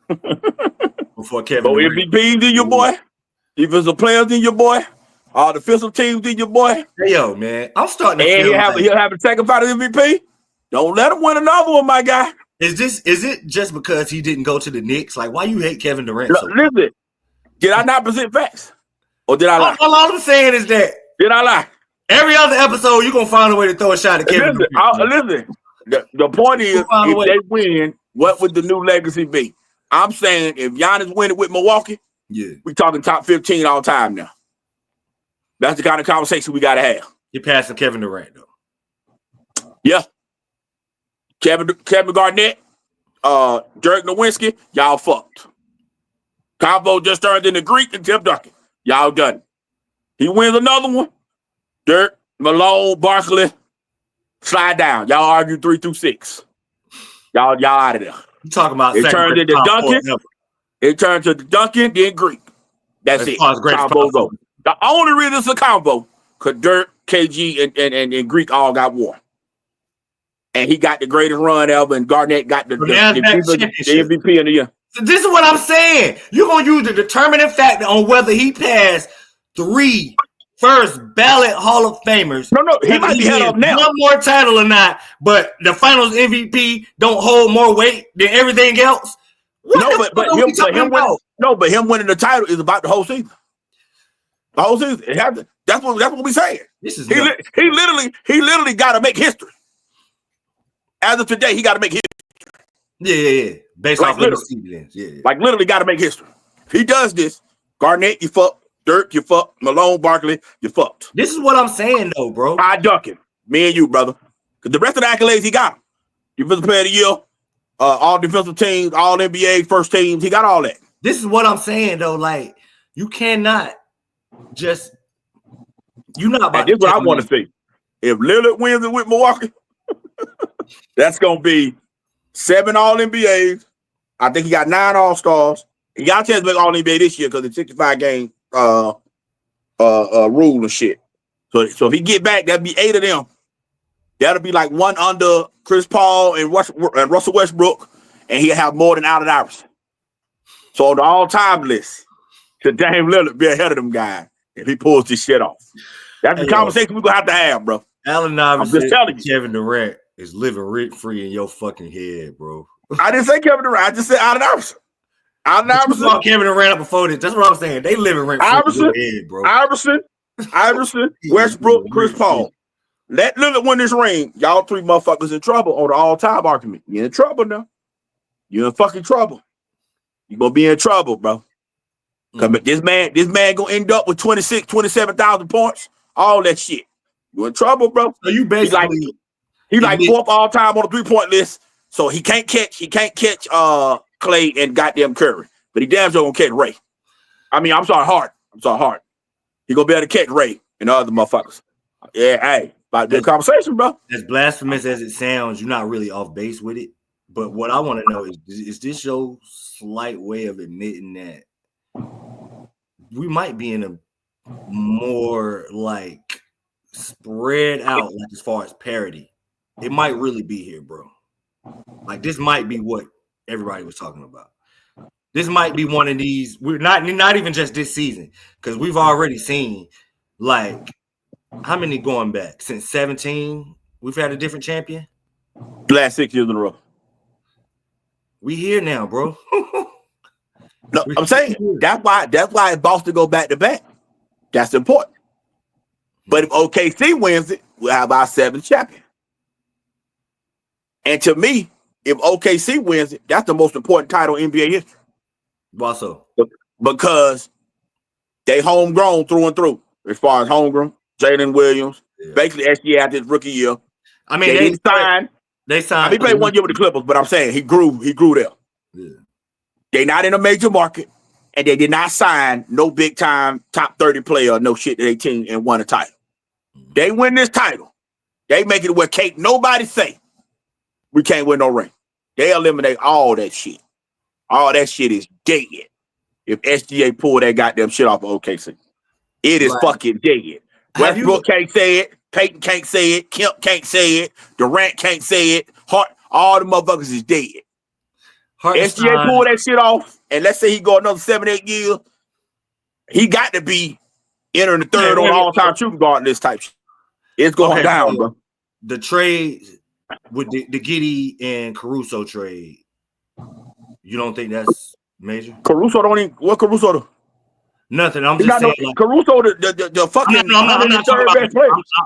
one. Before Kevin. So MVPs in your boy, defensive players in your boy, all defensive teams in your boy. Hey yo, man, I'm starting to feel he'll have a second fight of MVP. Don't let him win another one, my guy. Is it just because he didn't go to the Knicks? Like, why you hate Kevin Durant? Listen, did I not present facts? Or did I lie? All I'm saying is that. Did I lie? Every other episode, you're going to find a way to throw a shot at Kevin Durant. Listen. The point is, if they win, what would the new legacy be? I'm saying if Giannis win it with Milwaukee, we talking top 15 all time now. That's the kind of conversation we got to have. You're passing Kevin Durant, though. Yeah. Kevin Garnett, Dirk Nowitzki, y'all fucked. Combo just turned into Greek and Tim Duncan. Y'all done. He wins another one. Dirk, Malone, Barkley, slide down. Y'all argue 3 through 6. Y'all out of there. You talking about it turned into Duncan. It turned to Duncan, then Greek. That's it. Combo go. The only reason it's a combo because Dirk, KG, and Greek all got war. And he got the greatest run ever, and Garnett got the MVP of the year. So this is what I'm saying. You're going to use the determining factor on whether he passed 3 first ballot Hall of Famers. No, he might be held up now. One more title or not, but the Finals MVP don't hold more weight than everything else. But him winning the title is about the whole season. The whole season. That's what we saying. He literally got to make history. As of today, he got to make history. Yeah. Based off literally. Like literally got to make history. If he does this, Garnett, you fucked. Dirk, you fucked. Malone, Barkley, you fucked. This is what I'm saying, though, bro. I Duncan. Me and you, brother. Because the rest of the accolades he got. Defensive player of the year, all defensive teams, all NBA first teams. He got all that. This is what I'm saying, though. Like, you cannot just. You're not about this is what I want to see. If Lillard wins it with Milwaukee, that's going to be 7 All-NBAs. I think he got 9 All-Stars. He got a chance to make All-NBA this year because the 65-game rule and shit. So if he get back, that'd be 8 of them. That'll be like 1 under Chris Paul and Russell Westbrook, and he'll have more than Allen Iverson. So on the all-time list, should Dame Lillard be ahead of them guys if he pulls this shit off? That's the conversation we're going to have, bro. Allen Iverson, Kevin Durant is living rent-free in your fucking head, bro. I didn't say Kevin Durant. I just said Allen Iverson. Allen Iverson. You Kevin Durant up before this. That's what I'm saying. They living rent-free in your head, bro. Iverson, Westbrook, Chris Paul. Let Lillard win this ring. Y'all 3 motherfuckers in trouble on the all-time argument. You're in trouble now. You're in fucking trouble. You're going to be in trouble, bro. This man going to end up with 27,000 points. All that shit. You're in trouble, bro. So you basically he like 4th all-time on the 3-point list. So he can't catch Clay and goddamn Curry. But he damn sure gonna catch Ray. I mean, I'm sorry, Hart. He gonna be able to catch Ray and the other motherfuckers. Yeah, hey, about the conversation, bro. As blasphemous as it sounds, you're not really off base with it. But what I want to know is this your slight way of admitting that we might be in a more like spread out, like as far as parity? It might really be here, bro. Like this might be what everybody was talking about. This might be one of these. We're not even just this season, because we've already seen like how many going back since 17. We've had a different champion. Last 6 years in a row. We here now, bro. No, I'm saying that's why it's Boston go back to back. That's important. But if OKC wins it, we'll have our 7th champion. And to me, if OKC wins it, that's the most important title in NBA history. Why so? Because they homegrown through and through. As far as homegrown, Jalen Williams, basically SGA after his rookie year. I mean, they didn't sign. They signed. He played 1 year with the Clippers, but I'm saying he grew there. Yeah. They not in a major market, and they did not sign no big time top 30 player, no shit to their team and won a title. They win this title. They make it where can't nobody say we can't win no ring. They eliminate all that shit. All that shit is dead. If SGA pull that goddamn shit off of OKC, it is fucking dead. Westbrook can't say it. Peyton can't say it. Kemp can't say it. Durant can't say it. Hart, all the motherfuckers is dead. SGA pull that shit off, and let's say he go another 7-8 years, he got to be entering the third on all-time shooting guard in this type shit. It's going down, bro. The trade with the Giddey and Caruso trade, you don't think that's major? Caruso don't even, what Caruso do? Nothing. I'm just saying. Like, Caruso, the fucking.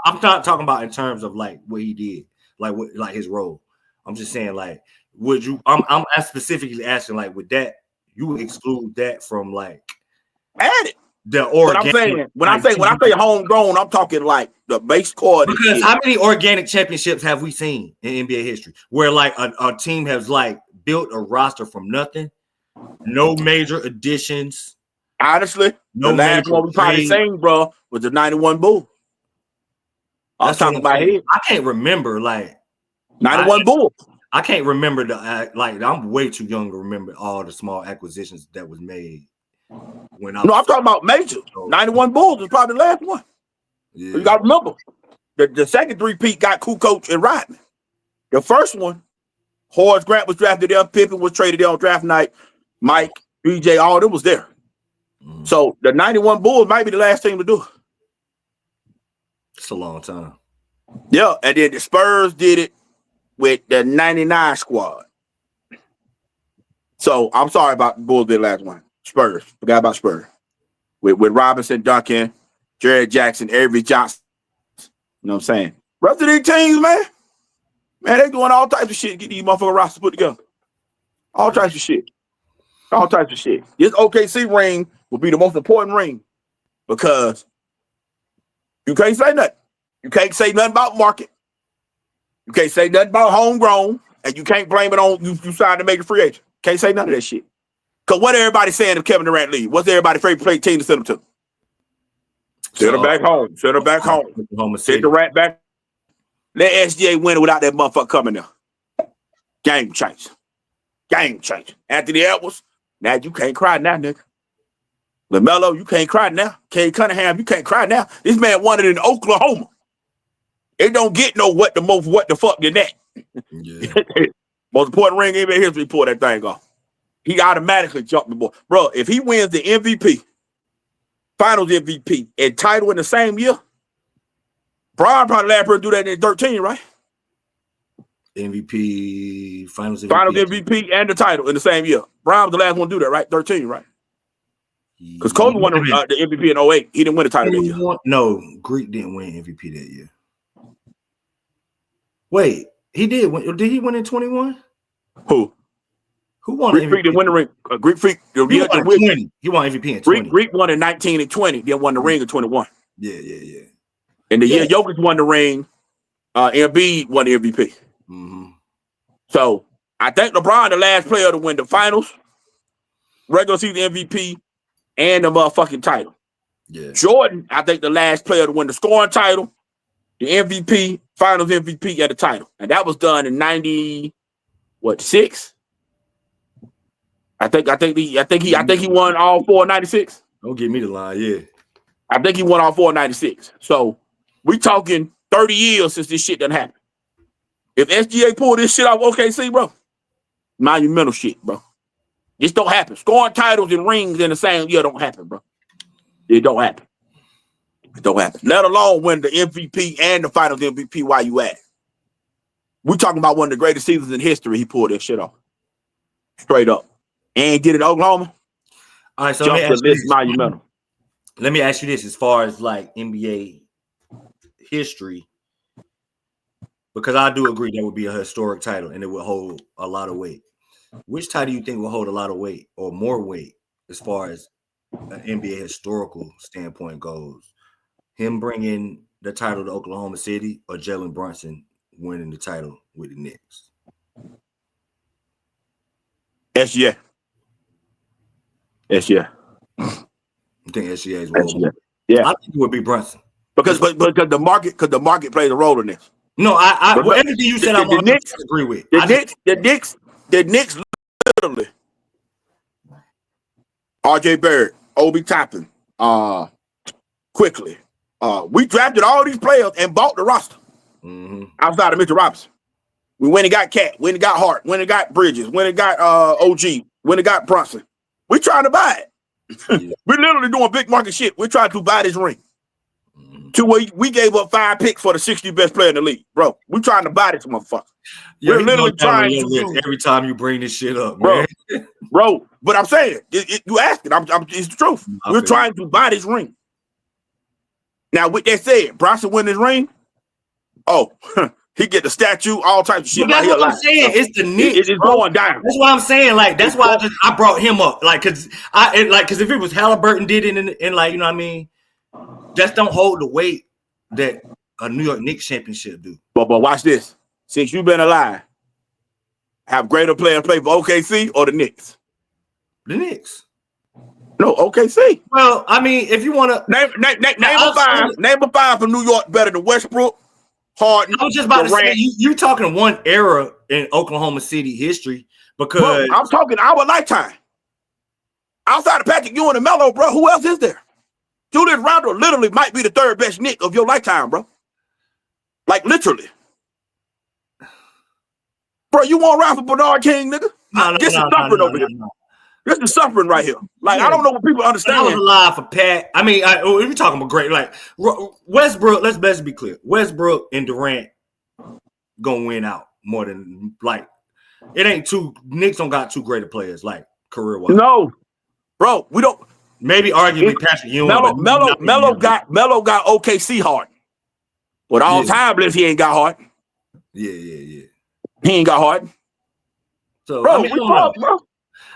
I'm not talking about in terms of like what he did, like his role. I'm just saying, like, would you? I'm specifically asking, like, would that you would exclude that from like add it? The organic. When I say homegrown, I'm talking like the base core. Because how many organic championships have we seen in NBA history where like a team has like built a roster from nothing, no major additions? Honestly, the last one we probably seen, bro, was the 91 Bulls. I was talking about here. I can't remember like 91 Bulls. I can't remember I'm way too young to remember all the small acquisitions that was made. I'm talking about major. 91 Bulls is probably the last one. Yeah. You got to remember, the second three-peat got Kukoc and Rodman. The first one, Horace Grant was drafted there, Pippen was traded there on draft night, Mike, BJ, all of them was there. So the 91 Bulls might be the last team to do it. It's a long time. Yeah, and then the Spurs did it with the 99 squad. So I'm sorry about the Bulls did the last one. Spurs. Forgot about Spurs. With Robinson, Duncan, Jared Jackson, Avery Johnson. You know what I'm saying? Rest of these teams, man, they doing all types of shit to get these motherfucking rosters put together. All types of shit. All types of shit. This OKC ring will be the most important ring because you can't say nothing. You can't say nothing about market. You can't say nothing about homegrown, and you can't blame it on you signed to make a free agent. Can't say none of that shit. Because what everybody saying if Kevin Durant leave? What's everybody favorite play team to send him to? Send her back home. Send her back home. Send Durant back. Let SGA win it without that motherfucker coming there. Game change. Game change. Anthony Edwards, now you can't cry now, nigga. LaMelo, you can't cry now. Cade Cunningham, you can't cry now. This man won it in Oklahoma. It don't get no what the fuck than that. Yeah. Most important ring in history, pull that thing off. He automatically jumped the board. Bro, if he wins the MVP, finals MVP, and title in the same year, Brian probably last person to do that in 13, right? MVP, finals MVP and the title in the same year. Brian was the last one to do that, right? 13, right? Because Kobe won the MVP in 08. He didn't win the title that year. No, Greek didn't win MVP that year. Wait, he did win. Did he win in 21? Who won? Greek Freak didn't win the ring. Greek Freak. He won MVP in 20. Greek won in 19 and 20. Then won the ring in 21. Yeah. And the year Jokic won the ring, Embiid won the MVP. Mm-hmm. So I think LeBron the last player to win the finals, regular season MVP, and the motherfucking title. Yeah. Jordan, I think the last player to win the scoring title the MVP, Finals MVP at the title, and that was done in 96. I think he won all 4 in 96. Don't give me the line, yeah. I think he won all 4 in 96. So we talking 30 years since this shit done happened. If SGA pulled this shit off OKC, bro, monumental shit, bro. This don't happen. Scoring titles and rings in the same year don't happen, bro. It don't happen. It don't happen. Let alone win the MVP and the Finals MVP while you at it. We're talking about one of the greatest seasons in history. He pulled that shit off. Straight up. And get it Oklahoma. All right, so monumental. Let me ask you this as far as like NBA history, because I do agree that would be a historic title and it would hold a lot of weight. Which title do you think will hold a lot of weight or more weight as far as an NBA historical standpoint goes? Him bringing the title to Oklahoma City or Jalen Brunson winning the title with the Knicks? SGA. SGA. You think SGA is more? Yeah. I think it would be Brunson. Because the market plays a role in this. No, well, everything you said, I agree with. The Knicks literally, RJ Barrett, Obi Toppin, quickly. We drafted all these players and bought the roster outside of Mitchell Robinson. We went and got Cat, went and got Hart, went and got Bridges, went and got OG, went and got Brunson. We trying to buy it. Yeah. We're literally doing big market shit. We're trying to buy this ring. To where we gave up 5 picks for the 60 best player in the league, bro. We're trying to buy this motherfucker. We're literally trying to every time you bring this shit up, man. Bro. But I'm saying, you asking, it's the truth. We're trying to buy this ring. Now, with that said, Bronson win this ring. Oh, he get the statue, all types of shit. But that's what I'm saying. It's the Knicks. It's going down. That's what I'm saying. Like that's why I brought him up. Like, cause if it was Halliburton did it in like, you know what I mean, just don't hold the weight that a New York Knicks championship do. But watch this. Since you've been alive, have greater players play for OKC or the Knicks? The Knicks. No, OKC. Well, I mean, if you want to name a five from New York better than Westbrook, Harden. I was just about to say you talking one era in Oklahoma City history because bro, I'm talking our lifetime. Outside of Patrick Ewing and Melo, bro, who else is there? Julius Randle literally might be the 3rd best Knick of your lifetime, bro. Like literally. Bro, you want to ride for Bernard King, nigga? This is suffering over here. This is suffering right here. Like, I don't know what people understand. I was alive for Pat. I mean, if you're talking about great, like Westbrook, let's be clear. Westbrook and Durant gonna win out more than like it ain't two. Knicks don't got 2 greater players like career-wise. No, bro, we don't. Maybe arguably Patrick Ewing. Melo got OKC Harden. With all time bliss, he ain't got Harden. Yeah. He ain't got Harden. So bro, bro.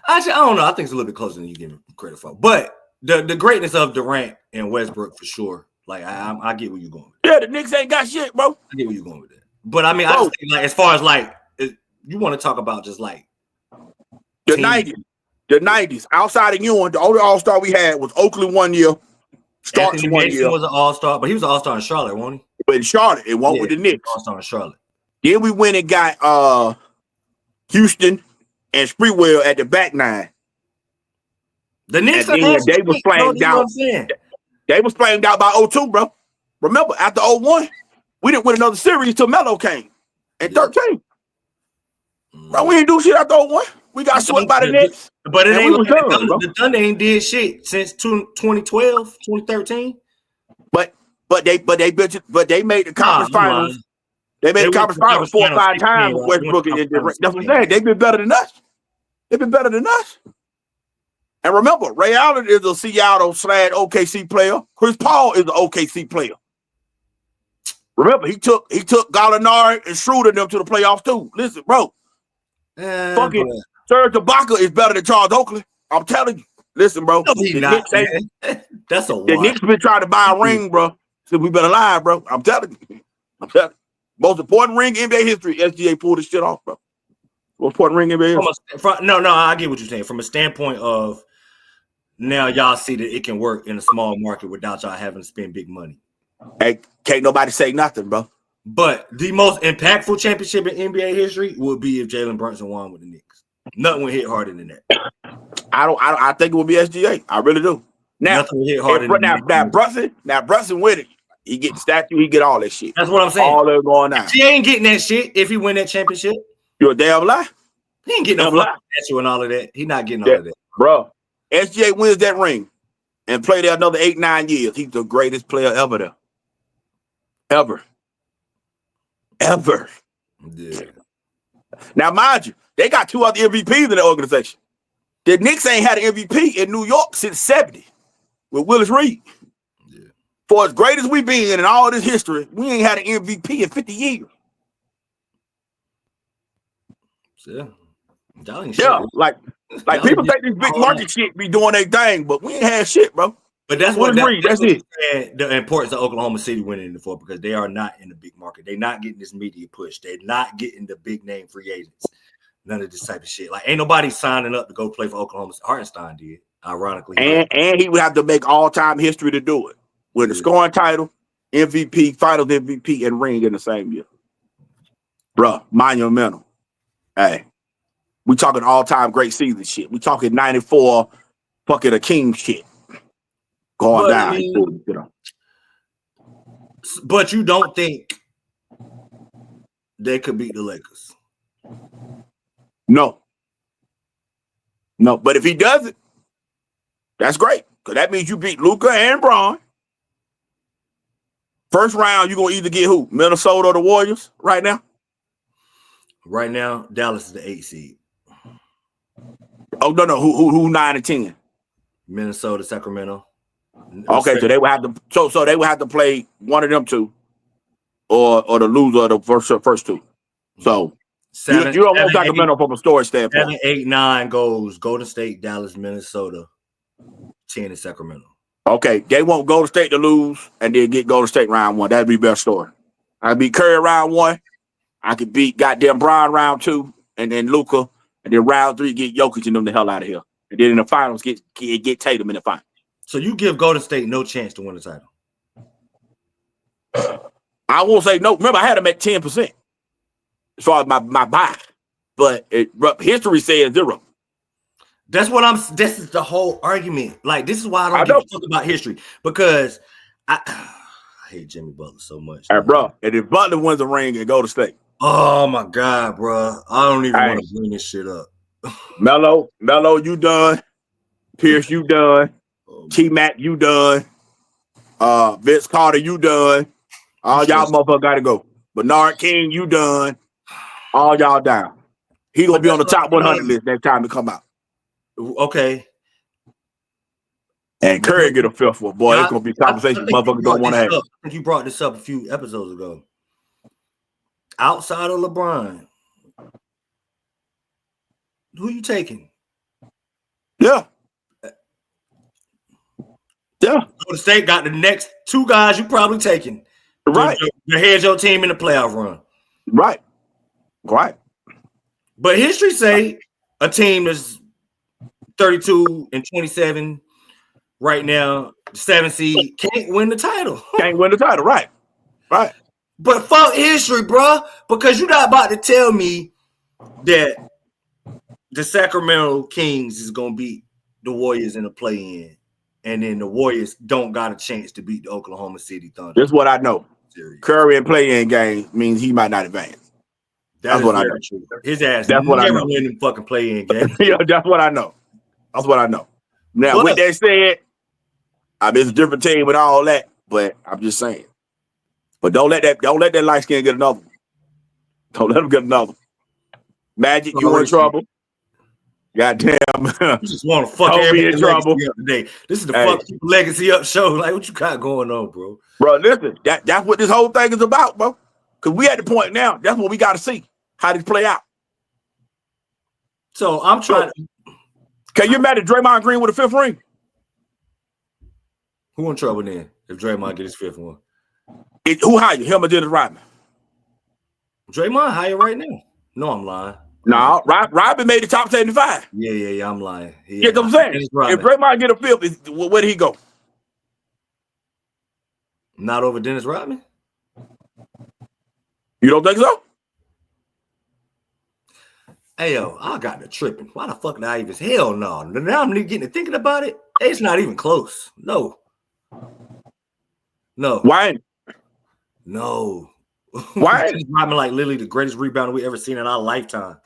Actually, I don't know. I think it's a little bit closer than you give him credit for. But the greatness of Durant and Westbrook for sure. Like I get where you're going with that. Yeah, the Knicks ain't got shit, bro. I get where you're going with that. But I mean, I just think like as far as like you want to talk about just like the 90s. Outside of Ewing, the only All-Star we had was Oakley 1 year. Starks 1 year. Was an All-Star, but he was an All-Star in Charlotte, wasn't he? But in Charlotte, it won't with the Knicks. All-Star in Charlotte. Then we went and got Houston and Sprewell at the back 9. The Knicks they was flamed out. They was flamed out by 02, bro. Remember, after 01, we didn't win another series till Melo came in 13. Bro, we didn't do shit after 01. We got swept by the Knicks. But it ain't the Thunder ain't did shit since 2012, 2013. But they made the conference finals. They made the conference finals 4 or 5 times with Westbrook and Durant. That's what I'm saying. They've been better than us. And remember, Ray Allen is a Seattle/OKC player. Chris Paul is an OKC player. Remember, he took Gallinari and Schroeder them to the playoffs too. Listen, bro. Fucking Serge Ibaka is better than Charles Oakley. I'm telling you. Listen, bro. No, that's a the Knicks been trying to buy a ring, bro. Since we been alive, bro. I'm telling you. Most important ring in NBA history. SGA pulled this shit off, bro. Most important ring in NBA history. No, I get what you're saying. From a standpoint of now y'all see that it can work in a small market without y'all having to spend big money. Hey, can't nobody say nothing, bro. But the most impactful championship in NBA history would be if Jalen Brunson won with the Knicks. Nothing would hit harder than that. I think it would be SGA. I really do. Now, Brunson with it. He get the statue. He get all that shit. That's what I'm saying. All that going on. He ain't getting that shit if he win that championship. You're a damn lie. He ain't getting no statue and all of that. He not getting all of that, bro. SGA wins that ring and play there another 8-9 years. He's the greatest player ever there. Ever. Yeah. Now, mind you, they got 2 other MVPs in the organization. The Knicks ain't had an MVP in New York since 70 with Willis Reed. Yeah. For as great as we've been in all this history, we ain't had an MVP in 50 years. Yeah. Like people think this big market shit be doing their thing, but we ain't had shit, bro. But that's it. The importance of Oklahoma City winning in the 4 because they are not in the big market. They're not getting this media push. They're not getting the big name free agents. None of this type of shit. Like ain't nobody signing up to go play for Oklahoma. Hartenstein did, ironically. And he would have to make all-time history to do it. With the scoring title, MVP, finals MVP, and ring in the same year. Bruh, monumental. Hey, we talking all-time great season shit. We talking 94 fucking Akeem shit. Going down. But you don't think they could beat the Lakers? No. But if he does it, that's great. Because that means you beat Luka and Bron. First round, you're going to either get who? Minnesota or the Warriors right now? Right now, Dallas is the 8 seed. Oh, no. Who 9 and 10? Minnesota, Sacramento. Okay, so they would have to so they would have to play one of them 2 or the loser of the first 2. So you don't want Sacramento from a storage standpoint. 7, 8, 9 goes Golden State, Dallas, Minnesota, 10 in Sacramento. Okay, they want Golden State to lose and then get Golden State round 1. That'd be best story. I beat Curry round 1. I could beat goddamn Bron round 2, and then Luka, and then round 3 get Jokic and them the hell out of here. And then in the finals get Tatum in the finals. So you give Golden State no chance to win the title? I won't say no. Remember, I had them at 10% as far as my buy, but history says 0. That's what this is the whole argument. Like, this is why I don't talk about history, because I hate Jimmy Butler so much. Hey, bro, and if Butler wins the ring and go to state. Oh my God, bro. I don't even want to bring this shit up. Melo, you done. Pierce, you done. T-Mac, you done. Vince Carter, you done. All y'all motherfuckers got to go. Bernard King, you done. All y'all down. He gonna be on the top 100 list next time to come out. Okay. And Curry get a 5th one. Boy, it's gonna be a conversation motherfuckers don't want to have. I think you brought this up a few episodes ago. Outside of LeBron, who you taking? Yeah. Golden State got the next 2 guys you probably taking. Right. To head your team in the playoff run. Right. But history say a team that's 32 and 27 right now, 7 seed, can't win the title. Right. But fuck history, bro, because you're not about to tell me that the Sacramento Kings is gonna beat the Warriors in the play-in, and then the Warriors don't got a chance to beat the Oklahoma City Thunder. That's what I know. Curry in play-in game means he might not advance. That's what I know. True. His ass never win them fucking play-in game. Yeah, that's what I know. Now, with that said, it's a different team with all that, but I'm just saying. But don't let that light skin get another one. Don't let him get another one. Magic, you in trouble. Goddamn. You just want to fuck everybody in trouble today. This is the fuck legacy up show. Like, what you got going on, bro? Bro, listen, that's what this whole thing is about, bro. Because we at the point now, that's what we got to see. How this play out. So I'm trying to. Can you imagine Draymond Green with a 5th ring? Who in trouble then if Draymond get his 5th one? Who higher, him or Dennis Rodman? Draymond higher right now. No, I'm lying. No, Rodman made the top 75. Yeah, I'm lying. You know what I'm saying? If Draymond get a 5th, where did he go? Not over Dennis Rodman? You don't think so? Hey, yo, I got the tripping. Why the fuck did I even? Hell no. Now I'm getting to thinking about it. It's not even close. No. Why? No. Why? Dennis Rodman, like literally the greatest rebounder we ever seen in our lifetime.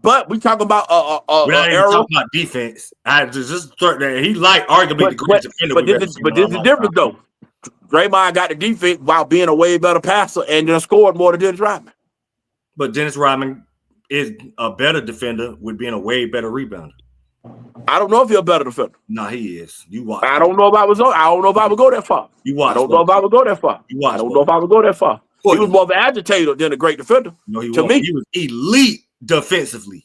But we talk about we're not even talking about defense. I just start there. He arguably the greatest defender. But this is different though. Draymond got the defense while being a way better passer and then scored more than Dennis Rodman. But Dennis Rodman is a better defender with being a way better rebounder. I don't know if he's a better defender. No, he is. You watch. I don't know if I would go that far. You watch. I don't know if I would go that far. I don't know if I would go that far. He was more of an agitator than a great defender. No, he was elite defensively.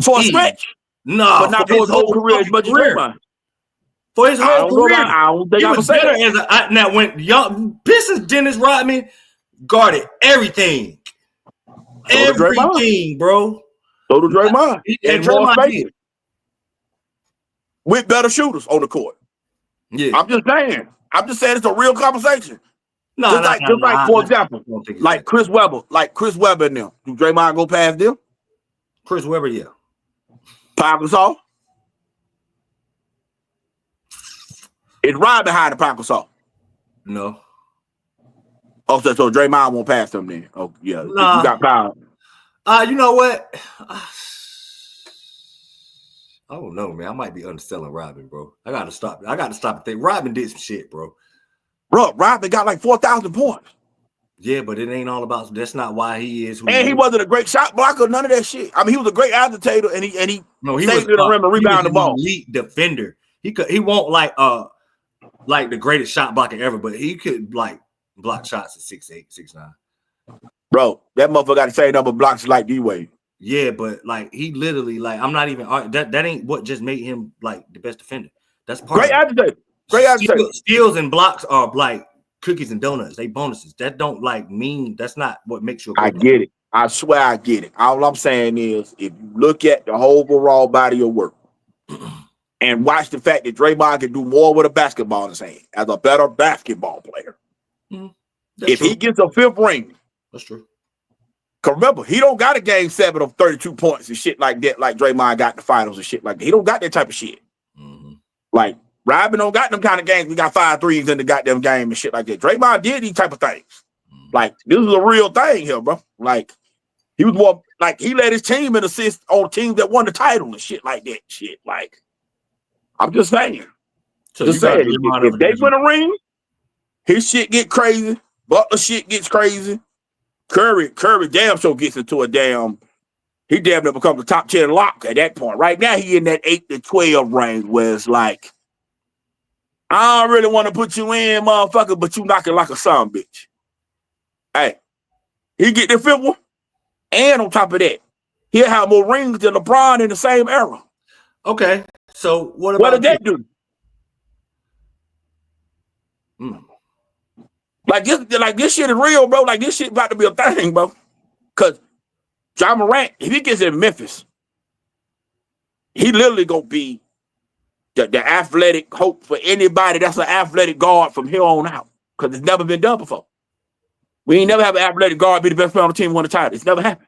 For a stretch. No, but not for his whole career as much as Draymond. For his whole career. I don't think I would say that. Now, when young Pistons Dennis Rodman guarded everything. Everything, bro. So do Draymond. And more space. With better shooters on the court. Yeah. I'm just saying it's a real conversation. No, just like for example, like Chris Webber and them. Do Draymond go past them? Chris Webber, yeah. Pau Gasol? Is Rod behind the Pau Gasol? No. Oh, so Draymond won't pass them then. Oh, yeah. Nah. You got Pau. You know what? I don't know, man. I might be underselling Rodman, bro. I gotta stop and think. Rodman did some shit, bro. Bro, Rodman got like 4,000 points. Yeah, but it ain't all about. That's not why he is. And he wasn't a great shot blocker. None of that shit. I mean, he was a great agitator, and he saved the rim and rebounded the ball. Elite defender. He won't like the greatest shot blocker ever, but he could like block shots at 6'8", 6'9". Bro, that motherfucker got the same number of blocks like D-Wade. Yeah, but like he literally like I'm not even that ain't what just made him like the best defender. That's part great agitator. Great agitator. Steals and blocks are like cookies and donuts. They bonuses. That don't like mean that's not what makes you. I get it. I swear I get it. All I'm saying is if you look at the whole overall body of work and watch the fact that Draymond can do more with a basketball in his hand as a better basketball player. If he gets a fifth ring, that's true. Cause remember, he don't got a game 7 of 32 points and shit like that, like Draymond got in the finals and shit like that. He don't got that type of shit. Like Rodman don't got them kind of games. We got 5 threes in the goddamn game and shit like that. Draymond did these type of things. Like this is a real thing here, bro. Like he was more like he led his team in assists on teams that won the title and shit like that. Shit, like I'm just saying. So just saying, if they win a ring, his shit get crazy. Butler shit gets crazy. Curry damn sure gets into a damn. He damn near becomes a top 10 lock at that point. Right now, he in that 8 to 12 range where it's like, I don't really want to put you in, motherfucker, but you knocking like a son bitch. Hey, he get the fifth one, and on top of that, he'll have more rings than LeBron in the same era. Okay, so what did that do? Like this shit is real, bro. Like this shit about to be a thing, bro. Cause Ja Morant, if he gets in Memphis, he literally gonna be the athletic hope for anybody that's an athletic guard from here on out. Cause it's never been done before. We ain't never have an athletic guard be the best player on the team and win a title. It's never happened.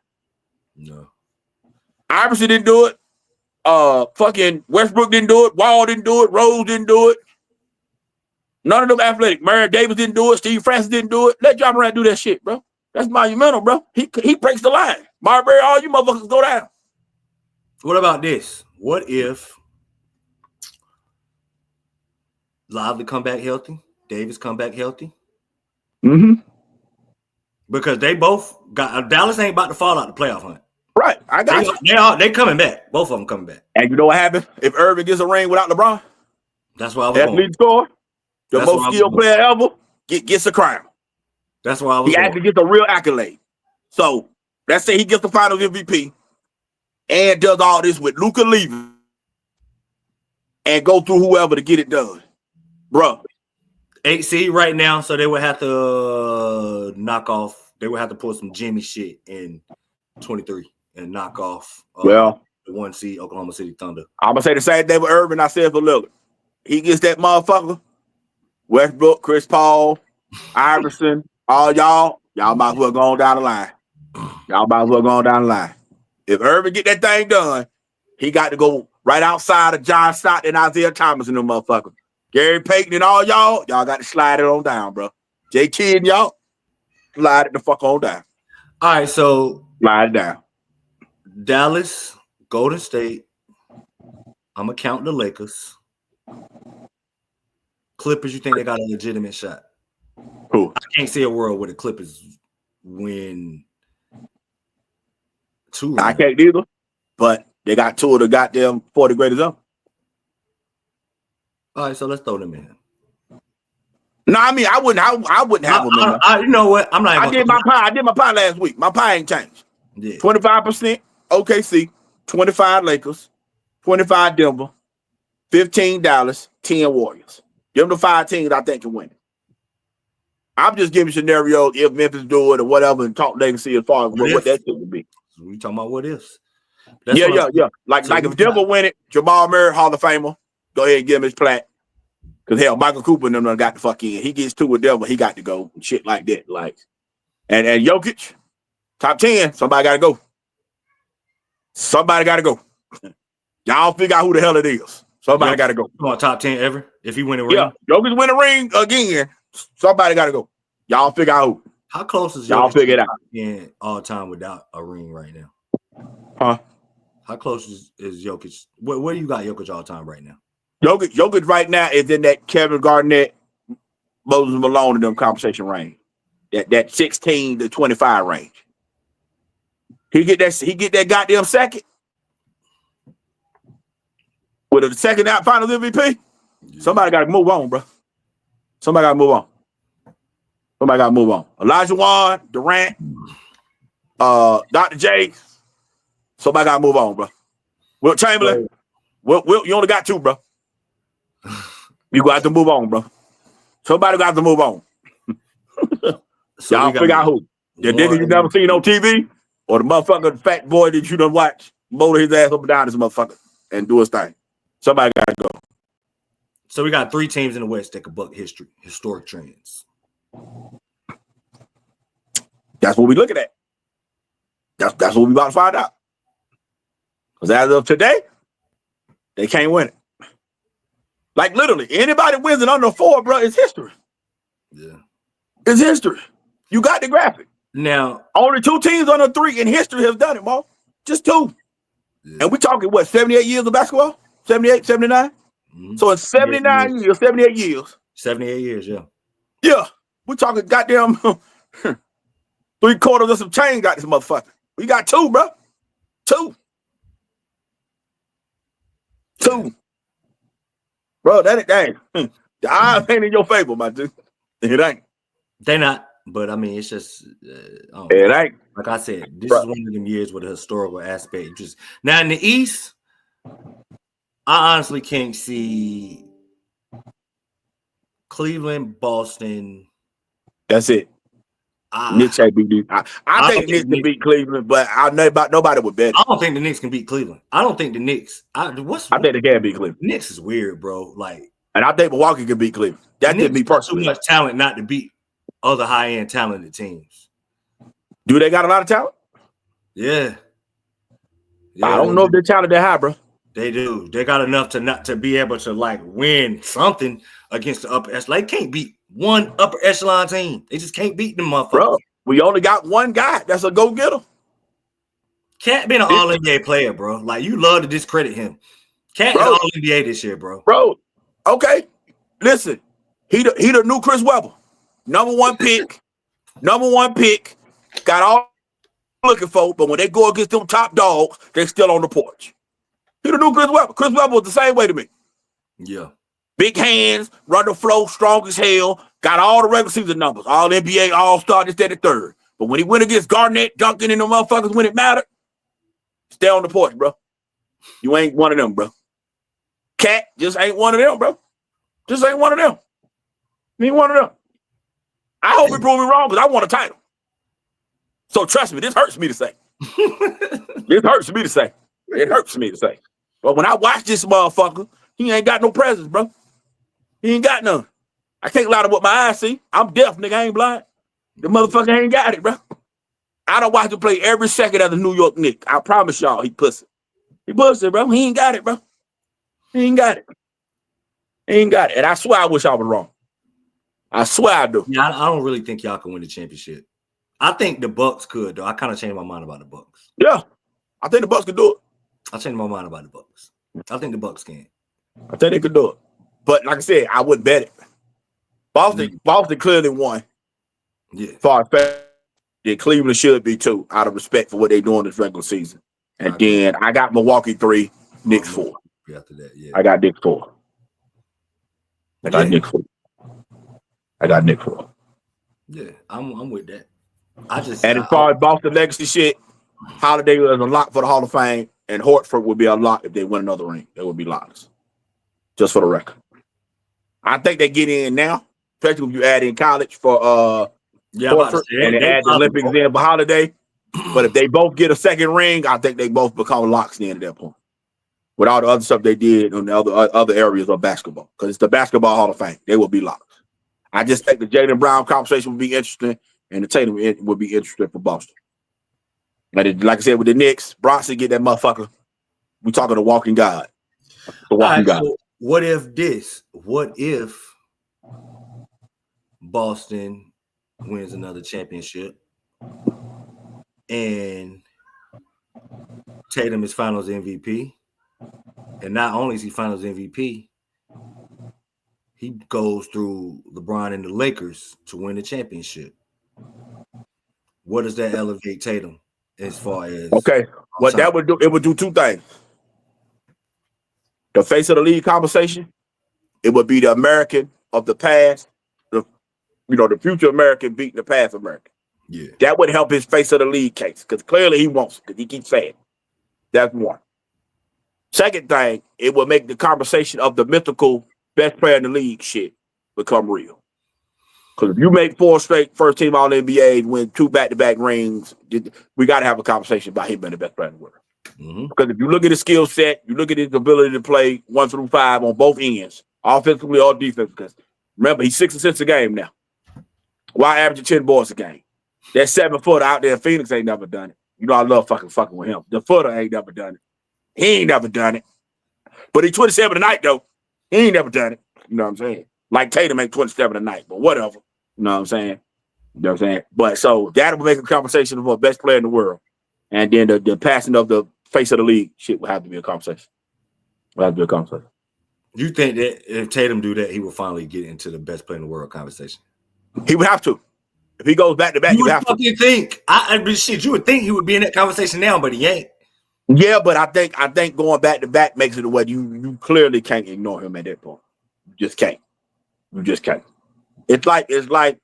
No. Iverson didn't do it. Fucking Westbrook didn't do it. Wall didn't do it. Rose didn't do it. None of them athletic. Mary Davis didn't do it. Steve Francis didn't do it. Let Ja Morant do that shit, bro. That's monumental, bro. He breaks the line. Marbury, all you motherfuckers go down. What about this? What if Lively come back healthy? Davis come back healthy? Because they both got Dallas ain't about to fall out the playoff hunt. Right. I got you. They coming back. Both of them coming back. And you know what happened? If Irving gets a ring without LeBron, that's why I was going. Lead scorer. The most skilled player ever gets a crown. That's why I was. He actually gets a real accolade. So let's say he gets the Finals MVP and does all this with Luka leaving and go through whoever to get it done, bro. 8 seed right now, so they would have to knock off. They would have to pull some Jimmy shit in 23 and knock off. The 1 seed Oklahoma City Thunder. I'm gonna say the same thing with Irving. I said for Lillard. He gets that motherfucker. Westbrook, Chris Paul, Iverson, all y'all might as well go on down the line. Y'all might as well go on down the line. If Irvin get that thing done, he got to go right outside of John Stockton and Isaiah Thomas and them motherfuckers. Gary Payton and all y'all got to slide it on down, bro. J. Kidd and y'all, slide it the fuck on down. All right, so slide it down. Dallas, Golden State. I'm gonna count the Lakers. Clippers, you think they got a legitimate shot? Who? I can't see a world where the Clippers win 2 rounds. I can't either, but they got 2 of the goddamn 40 greatest up. All right, so let's throw them in. No, I mean I wouldn't have them in there. You know what? I'm not. I did my pie last week. My pie ain't changed. Yeah. 25% OKC, 25 Lakers, 25 Denver, 15 Dallas, 10 Warriors. Give them the 5 teams I think can win it. I'm just giving scenarios if Memphis do it or whatever and talk legacy as far as what that shit would be. So we talking about what ifs. Yeah. Like if Denver win it, Jamal Murray, Hall of Famer, go ahead and give him his plaque. Because hell, Michael Cooper and them done got the fuck in. He gets 2 with Denver, he got to go. And shit like that. Like, and Jokic, top 10, somebody gotta go. Somebody gotta go. Y'all figure out who the hell it is. Somebody gotta go. Come on, top 10 ever. If he win a ring. Yeah, Jokic win a ring again. Somebody gotta go. Y'all figure out who. How close is y'all figure it out in all time without a ring right now? Huh? How close is Jokic? Where do you got Jokic all time right now? Jokic right now is in that Kevin Garnett, Moses Malone and them conversation range. That 16 to 25 range. He get that goddamn second. With a second out finals MVP. Somebody gotta move on, bro. Somebody gotta move on. Elijah Wan, Durant, Dr. J. Somebody gotta move on, bro. Wilt Chamberlain. Wilt, you only got 2, bro. You got to move on, bro. Somebody got to move on. So y'all figure out who. The nigga you never seen on TV or the motherfucking fat boy that you done watch motor his ass up and down this motherfucker and do his thing. Somebody got to go. So we got 3 teams in the West that could buck historic trends. That's what we looking at. That's what we about to find out. Because as of today, they can't win it. Like literally, anybody wins it under 4, bro, it's history. Yeah. It's history. You got the graphic. Now, only 2 teams under 3 in history have done it, Mo. Just 2. Yeah. And we talking, 78 years of basketball? 78, 79? Mm-hmm. So in 78 years. 78 years, yeah. Yeah. We're talking goddamn 3/4 of some change got this motherfucker. We got 2, bro. 2. Bro, that ain't. The odds ain't in your favor, my dude. It ain't. They not, but I mean, it's just. It ain't. Like I said, this is one of them years with a historical aspect. Just now in the East, I honestly can't see Cleveland, Boston. That's it. Knicks ain't beat. I think the Knicks can beat Cleveland, but I know about nobody would bet. I don't think the Knicks can beat Cleveland. I don't think the Knicks. I think they can beat Cleveland. Knicks is weird, bro. Like, and I think Milwaukee can beat Cleveland. That didn't be personally. Too much talent not to beat other high-end talented teams. Do they got a lot of talent? Yeah. I don't know if they're talented that high, bro. They do. They got enough to not to be able to like win something against the upper echelon. They can't beat one upper echelon team. They just can't beat them motherfuckers. Bro, we only got one guy that's a go-getter. Cat been an all-NBA player, bro. Like, you love to discredit him. Cat is all-NBA this year, bro. Bro, okay. Listen, he the new Chris Webber. Number one pick. Got all looking for, but when they go against them top dogs, they still on the porch. He the new Chris Webber. Chris Webber was the same way to me. Yeah. Big hands, run the flow, strong as hell, got all the regular season numbers, all NBA, all-star, this, that, and third. But when he went against Garnett, Duncan, and them motherfuckers when it mattered, stay on the porch, bro. You ain't one of them, bro. Cat just ain't one of them, bro. Just ain't one of them. He ain't one of them. I hope he prove me wrong because I want a title. So trust me, this hurts me to say. It hurts me to say. But when I watch this motherfucker, he ain't got no presence, bro. He ain't got none. I can't lie to what my eyes see. I'm deaf, nigga. I ain't blind. The motherfucker ain't got it, bro. I don't watch him play every second of the New York Knicks. I promise y'all, he pussy. He pussy, bro. He ain't got it, bro. He ain't got it. He ain't got it. And I swear I wish I was wrong. I swear I do. Yeah, I don't really think y'all can win the championship. I think the Bucks could, though. I kind of changed my mind about the Bucks. Yeah. I think the Bucks could do it. I changed my mind about the Bucks. I think the Bucks can. I think they could do it. But like I said, I wouldn't bet it. Boston clearly won. Yeah. Far as Cleveland should be too, out of respect for what they doing this regular season. And then I got Milwaukee 3, Knicks 4. After that, yeah. I got Knicks 4. I got Knicks 4. Yeah, I'm with that. As far as Boston legacy shit, Holiday was a lot for the Hall of Fame, and Horford would be a lot if they win another ring. They would be lots. Just for the record. I think they get in now, especially if you add in college for Horford and they add the Olympics in for Holiday. But if they both get a second ring, I think they both become locks in at that point. With all the other stuff they did on the other areas of basketball. Because it's the Basketball Hall of Fame. They will be locks. I just think the Jaylen Brown conversation would be interesting, and the Tatum would be interesting for Boston. But like I said, with the Knicks, Bronson get that motherfucker. We talking the walking god. The walking god. So what if Boston wins another championship and Tatum is Finals MVP? And not only is he Finals MVP, he goes through LeBron and the Lakers to win the championship. What does that elevate Tatum as far as? Okay, what that would do, it would do two things. The face of the league conversation, it would be the American of the past, the future American beating the past American. Yeah, that would help his face of the league case because clearly he wants it because he keeps saying it. That's one. Second thing, it will make the conversation of the mythical best player in the league shit become real. Because if you make 4 straight first team All NBA, win 2 back-to-back rings, we got to have a conversation about him being the best player in the world. Mm-hmm. Because if you look at his skill set, you look at his ability to play 1 through 5 on both ends, offensively or defensively. Because remember, he's 6 assists a game now. While averaging 10 boards a game. That 7-footer out there in Phoenix ain't never done it. You know I love fucking with him. The footer ain't never done it. He ain't never done it. But he's 27 tonight, though. He ain't never done it. You know what I'm saying? Like Tatum ain't 27 tonight, but whatever. You know what I'm saying? You know what I'm saying? But so that will make a conversation for the best player in the world. And then the passing of the face of the league shit will have to be a conversation. You think that if Tatum do that, he will finally get into the best player in the world conversation? He would have to. If he goes back to back, you would fucking think. You would think he would be in that conversation now, but he ain't. Yeah, but I think going back to back makes it a way you clearly can't ignore him at that point. You just can't. It's like Jalen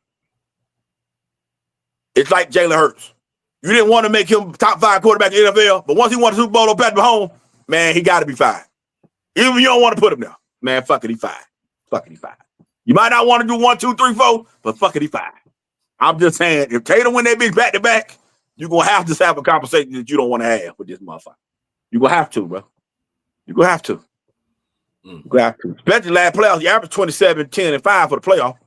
Hurts. You didn't want to make him top 5 quarterback in the NFL, but once he won the Super Bowl on Patrick Mahomes, man, he got to be fine. Even if you don't want to put him there, man, fuck it, he fine. You might not want to do 1, 2, 3, 4, but fuck it, he fine. I'm just saying, if Tatum win that bitch back to back, you're gonna have to have a conversation that you don't want to have with this motherfucker. You're gonna have to, bro. You're gonna have to. Especially last playoffs, he averaged 27, 10, and 5 for the playoff.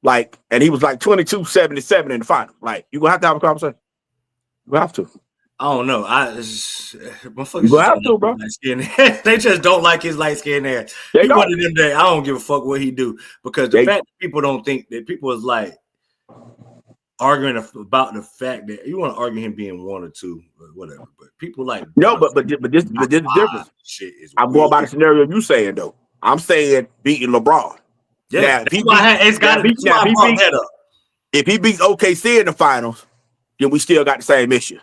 Like, and he was like 22, 77 in the final. Like, you're gonna have a conversation. You have to. I don't know. You have to, bro. They just don't like his light skin hair. He one of them that I don't give a fuck what he do because the fact that people don't think that people is like arguing about the fact that you want to argue him being 1 or 2 or whatever, but people like but this is different. Shit is I'm going by the scenario you saying though. I'm saying beating LeBron. Yeah, now, if he beats OKC in the finals, then we still got the same issue.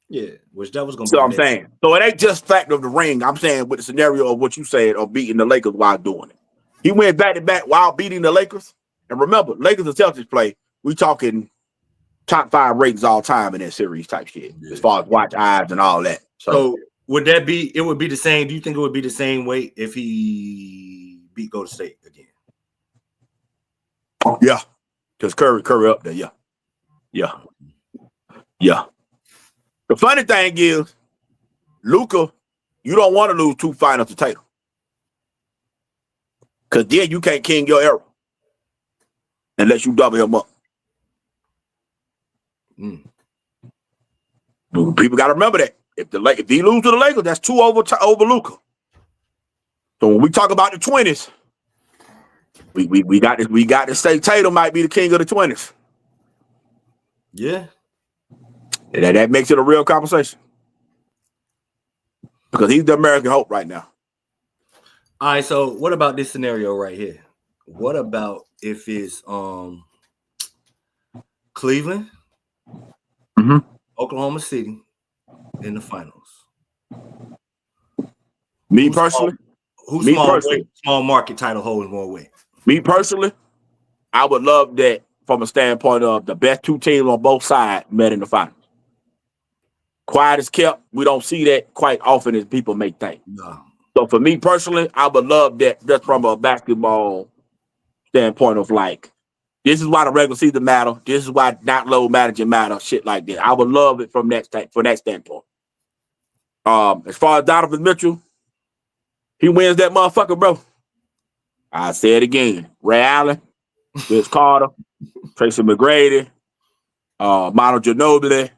Yeah, which that was going to be. So I'm saying, so it ain't just fact of the ring. I'm saying with the scenario of what you said of beating the Lakers while doing it. He went back to back while beating the Lakers. And remember, Lakers and Celtics play. We talking top 5 ratings all time in that series type shit, as far as watch eyes and all that. So would that be? It would be the same. Do you think it would be the same way if he beat Golden State again? Yeah, because Curry up there. Yeah. The funny thing is, Luka, you don't want to lose 2 finals to Tatum. Because then you can't king your era. unless you double him up. People got to remember that. If he lose to the Lakers, that's 2 over Luka. So when we talk about the 20s, we got to say Tatum might be the king of the 20s. Yeah. And that makes it a real conversation. Because he's the American hope right now. All right, so what about this scenario right here? What about if it's Cleveland, Oklahoma City in the finals? Me personally? Who's small market title holds more weight? Me personally, I would love that from a standpoint of the best 2 teams on both sides met in the finals. Quiet as kept. We don't see that quite often as people may think. No. So for me personally, I would love that just from a basketball standpoint of like, this is why the regular season matter. This is why not low managing matter. Shit like that. I would love it from that standpoint. As far as Donovan Mitchell, he wins that motherfucker, bro. I say it again. Ray Allen, Vince Carter, Tracy McGrady, Manu Ginobili,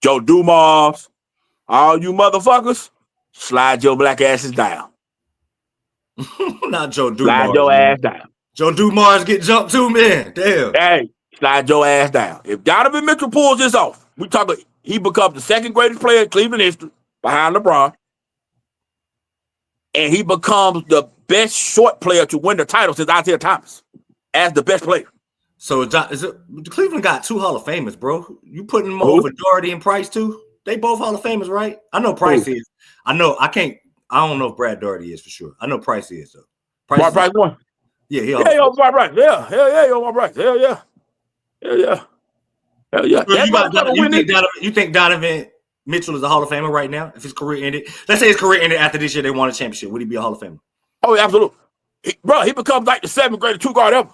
Joe Dumars, all you motherfuckers, slide your black asses down. Not Joe Dumars. Slide your ass down. Joe Dumars get jumped too, man. Damn. Hey, slide your ass down. If Donovan Mitchell pulls this off, he becomes the second greatest player in Cleveland history behind LeBron. And he becomes the best short player to win the title since Isaiah Thomas as the best player. So Cleveland got 2 Hall of Famers, bro. You putting them over Doherty and Price too? They both Hall of Famers, right? I know Price is. I don't know if Brad Doherty is for sure. I know Price is though. Price won. Yeah, Price. Yeah, hell yeah, Price. Hell yeah. So you think Donovan Mitchell is a Hall of Famer right now? If his career ended, let's say his career ended after this year, they won a championship. Would he be a Hall of Famer? Oh, yeah, absolutely. He becomes like the 7th greatest 2-guard ever.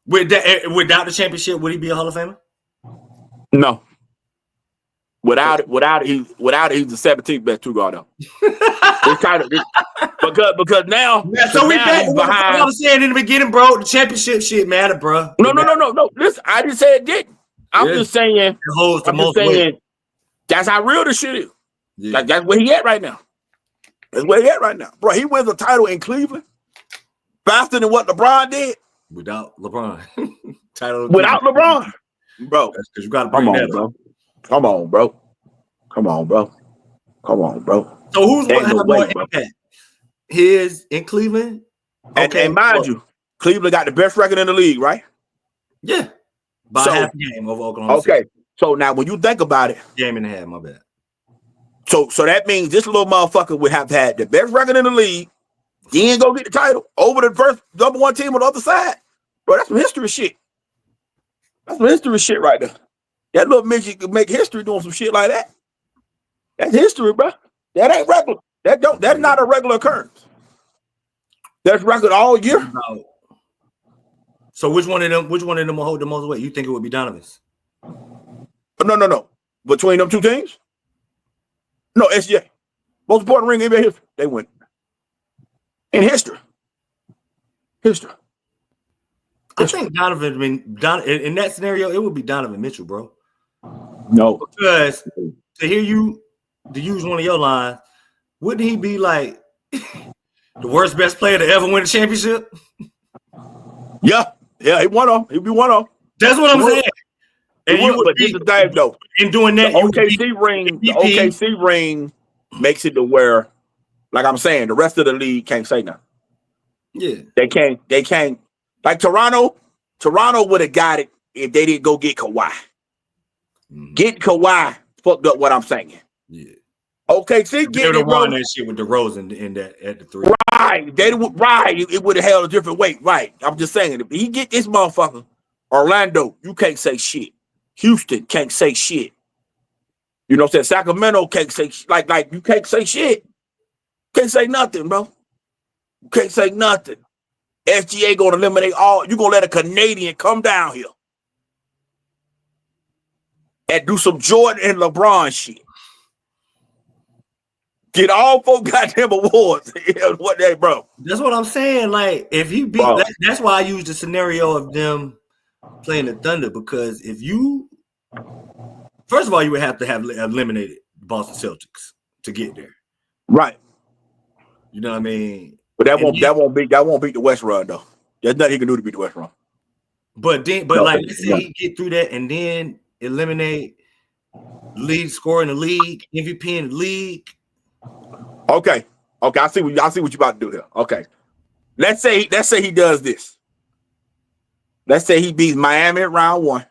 Without the championship, would he be a Hall of Famer? No. Without it, he's the 17th best 2-guard ever. It's kind of because now. Yeah, so we back. What I was saying in the beginning, bro. The championship shit matter, bro. No. Listen, I didn't say it didn't. I'm just saying. It holds the most weight. That's how real this shit is. Yeah. That's where he at right now. That's where he at right now, bro. He wins a title in Cleveland faster than what LeBron did. Without LeBron. Title without LeBron. Bro. That's because you got to bring that up. Come on, bro. So who's going to have more impact? His in Cleveland? Okay. And mind you, Cleveland got the best record in the league, right? Yeah. By half a game over Oklahoma City. Okay. So now when you think about it. Game and a half, my bad. So that means this little motherfucker would have had the best record in the league. He ain't gonna get the title over the first number 1 team on the other side. Bro, that's some history shit. That's some history shit right there. That little midget could make history doing some shit like that. That's history, bro. That ain't regular. That's not a regular occurrence. That's record all year. So which one of them will hold the most weight? You think it would be Donovan's? No. Between them 2 teams? No, SGA. Most important ring in NBA history. They win. In history. I think Donovan, in that scenario, it would be Donovan Mitchell, bro. No. Because to hear you, to use one of your lines, wouldn't he be like the worst best player to ever win a championship? Yeah, he won off. He'd be one off. That's what I'm saying. And but this is the thing, though. In doing that, the OKC ring makes it to where, like I'm saying, the rest of the league can't say nothing. Yeah. They can't. Like Toronto would have got it if they didn't go get Kawhi. Get Kawhi fucked up what I'm saying. Yeah. OKC get it wrong. That shit with DeRozan in that at the 3. Right. It would have held a different weight. Right. I'm just saying, if he get this motherfucker, Orlando, you can't say shit. Houston can't say shit. You know what I'm saying? Sacramento can't say like you can't say shit. Can't say nothing, bro. You can't say nothing. SGA gonna eliminate all. You gonna let a Canadian come down here and do some Jordan and LeBron shit. Get all 4 goddamn awards. What they, bro? That's what I'm saying. Like, if he beat, that's why I use the scenario of them playing the Thunder, because if you, first of all, you would have to have eliminated Boston Celtics to get there, right? You know what I mean? But that won't beat the West Run though. There's nothing he can do to beat the West Run. But let's say he get through that and then eliminate lead scorer in the league, MVP in the league. Okay. I see what you about to do here. Okay. Let's say he does this. Let's say he beats Miami at round 1.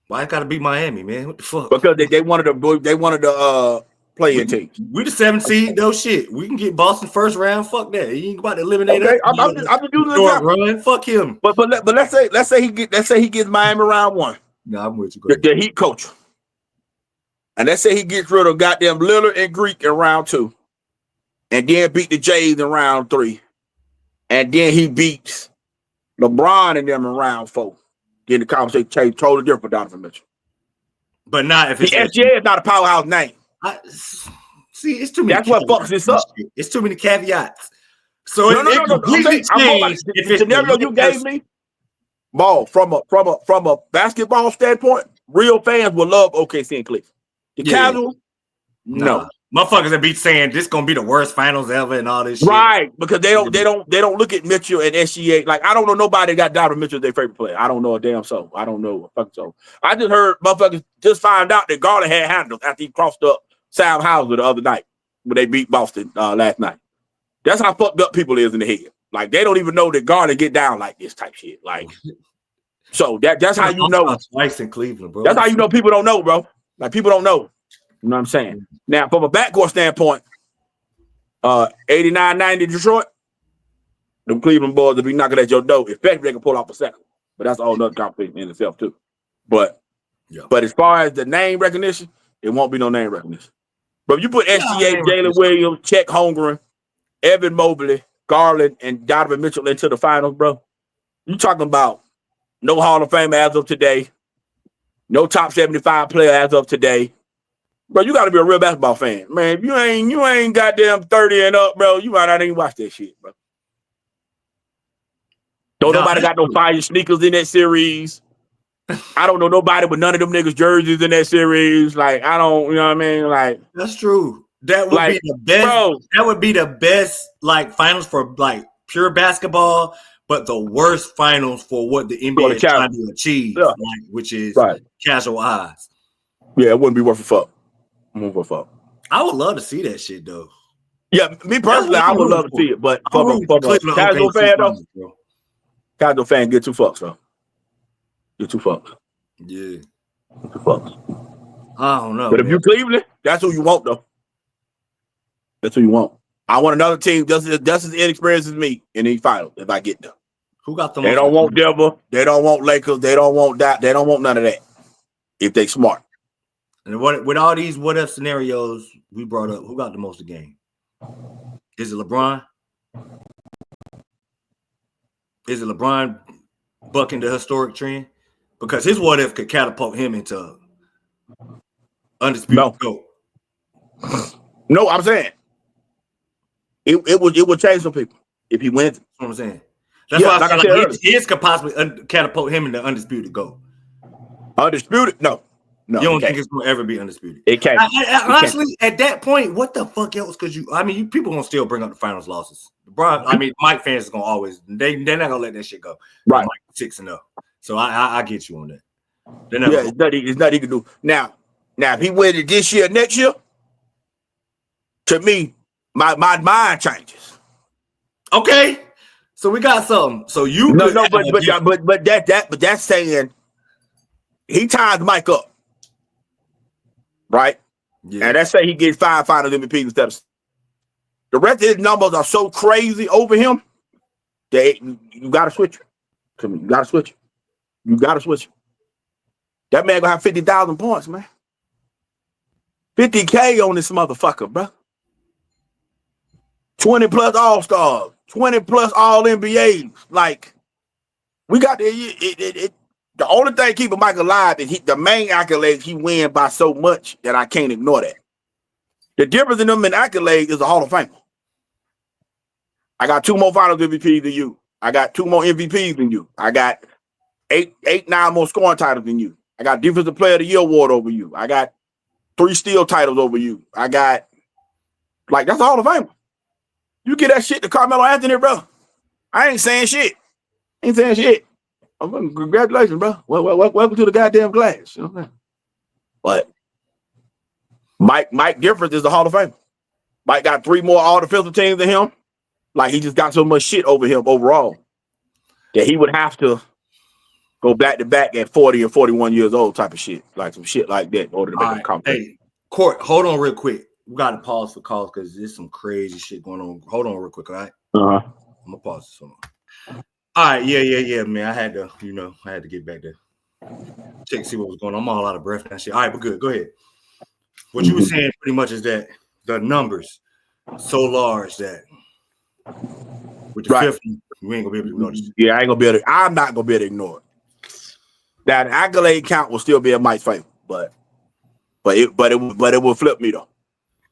Why I gotta beat Miami, man? What the fuck? Because they wanted to play-in teams. We the 7th seed, though. Shit, we can get Boston first round. Fuck that. You ain't about to eliminate us. I'm just using the run. Fuck him. But let's say he gets Miami round 1. No, I'm with you. The Heat coach. And let's say he gets rid of goddamn Lillard and Greek in round 2. And then beat the Jays in round 3. And then he beats LeBron and them in round 4. Then the conversation changed totally different for Donovan Mitchell. But not if it's the SGA is not a powerhouse name. It's too many. That's what fucks this up. It's too many caveats. So no. The scenario you gave me, ball from a basketball standpoint, real fans will love OKC and Cleveland. The casual, no. Motherfuckers that be saying this gonna be the worst finals ever and all this shit. Right, because they don't look at Mitchell and SGA. Like, I don't know nobody that got Donovan Mitchell as their favorite player. I don't know a damn soul. I don't know a fucking soul. I just heard motherfuckers just find out that Garland had handles after he crossed up Sam Hauser the other night when they beat Boston last night. That's how fucked up people is in the head. Like, they don't even know that Garland get down like this type shit. Like, so that's how you know. Twice in Cleveland, bro. That's how you know people don't know, bro. Like, people don't know. You know what I'm saying? Now, from a backcourt standpoint, 89-90 Detroit, them Cleveland boys will be knocking at your door. Especially if they can pull off a second. But that's a whole nother conversation in itself, too. But as far as the name recognition, it won't be no name recognition. But if you put SGA, Jalen Williams, Chet Holmgren, Evan Mobley, Garland, and Donovan Mitchell into the finals, bro, you talking about no Hall of Fame as of today, no top 75 player as of today. Bro, you got to be a real basketball fan, man. If you ain't goddamn 30 and up, bro, you might not even watch that shit, bro. Nobody got no fire sneakers in that series. I don't know nobody with none of them niggas jerseys in that series. Like, I don't, you know what I mean? Like, that's true. That would be the best. Bro, that would be the best, like, finals for like pure basketball, but the worst finals for what the NBA is trying to achieve, like, which is casual eyes. Yeah, it wouldn't be worth a fuck. I would love to see that shit though. Yeah, me personally, I would love to see it, but for a casual fan though, casual fan get 2 fucks, bro. Get 2 fucks. Yeah. Get 2 fucks. I don't know. But if you Cleveland, that's who you want though. That's who you want. I want another team just as inexperienced as me in these finals if I get them. Who got them? They don't want Denver. They don't want Lakers. They don't want that. They don't want none of that. If they smart. And with all these what if scenarios we brought up, who got the most of the game? Is it LeBron? Is it LeBron bucking the historic trend? Because his what if could catapult him into undisputed GOAT. No, I'm saying it would change some people if he wins. That's what I'm saying. That's why I feel like his could possibly catapult him into undisputed GOAT. Undisputed? No. You don't think it's gonna ever be undisputed? It can't. Honestly, at that point, what the fuck else could you? I mean, people gonna still bring up the finals losses. LeBron, I mean, Mike fans is gonna always they're not gonna let that shit go. Right, Mike 6-0. So I get you on that. It's nothing he can do. Now, if he wins it this year, next year, to me, my mind changes. Okay, so we got something. So you but that's saying he ties Mike up. Right? Yeah. And let's say he gets 5 finals MVPs instead of the rest of his numbers are so crazy over him that you gotta switch. To me, you gotta switch. That man gonna have 50,000 points, man. 50K on this motherfucker, bro. 20 plus all-stars, 20 plus all NBAs. Like, we got the only thing keeping Mike alive is the main accolades he win by so much that I can't ignore that. The difference in them in accolades is a Hall of Famer. I got 2 more Finals MVPs than you. I got 2 more MVPs than you. I got 9 more scoring titles than you. I got Defensive Player of the Year award over you. I got 3 steal titles over you. I got that's a Hall of Famer. You get that shit to Carmelo Anthony, bro. I ain't saying shit. Congratulations, bro. Welcome to the goddamn glass. You know what I'm saying? But Mike Difference is the Hall of Famer. Mike got 3 more all defensive teams than him. He just got so much shit over him overall that he would have to go back to back at 40 or 41 years old type of shit. Some shit like that in order to make him competitive. Hey, Court, hold on real quick. We got to pause for calls because there's some crazy shit going on. Hold on real quick, all right? Uh-huh. I'm going to pause this. Hold on. All right, yeah, man. I had to get back there. Check, see what was going on. I'm all out of breath and that shit. All right, but good. Go ahead. What you were saying pretty much is that the numbers so large that with the fifth, you ain't gonna be able to ignore this. Yeah, I'm not gonna be able to ignore it. That accolade count will still be in Mike's favor, but it will flip me though.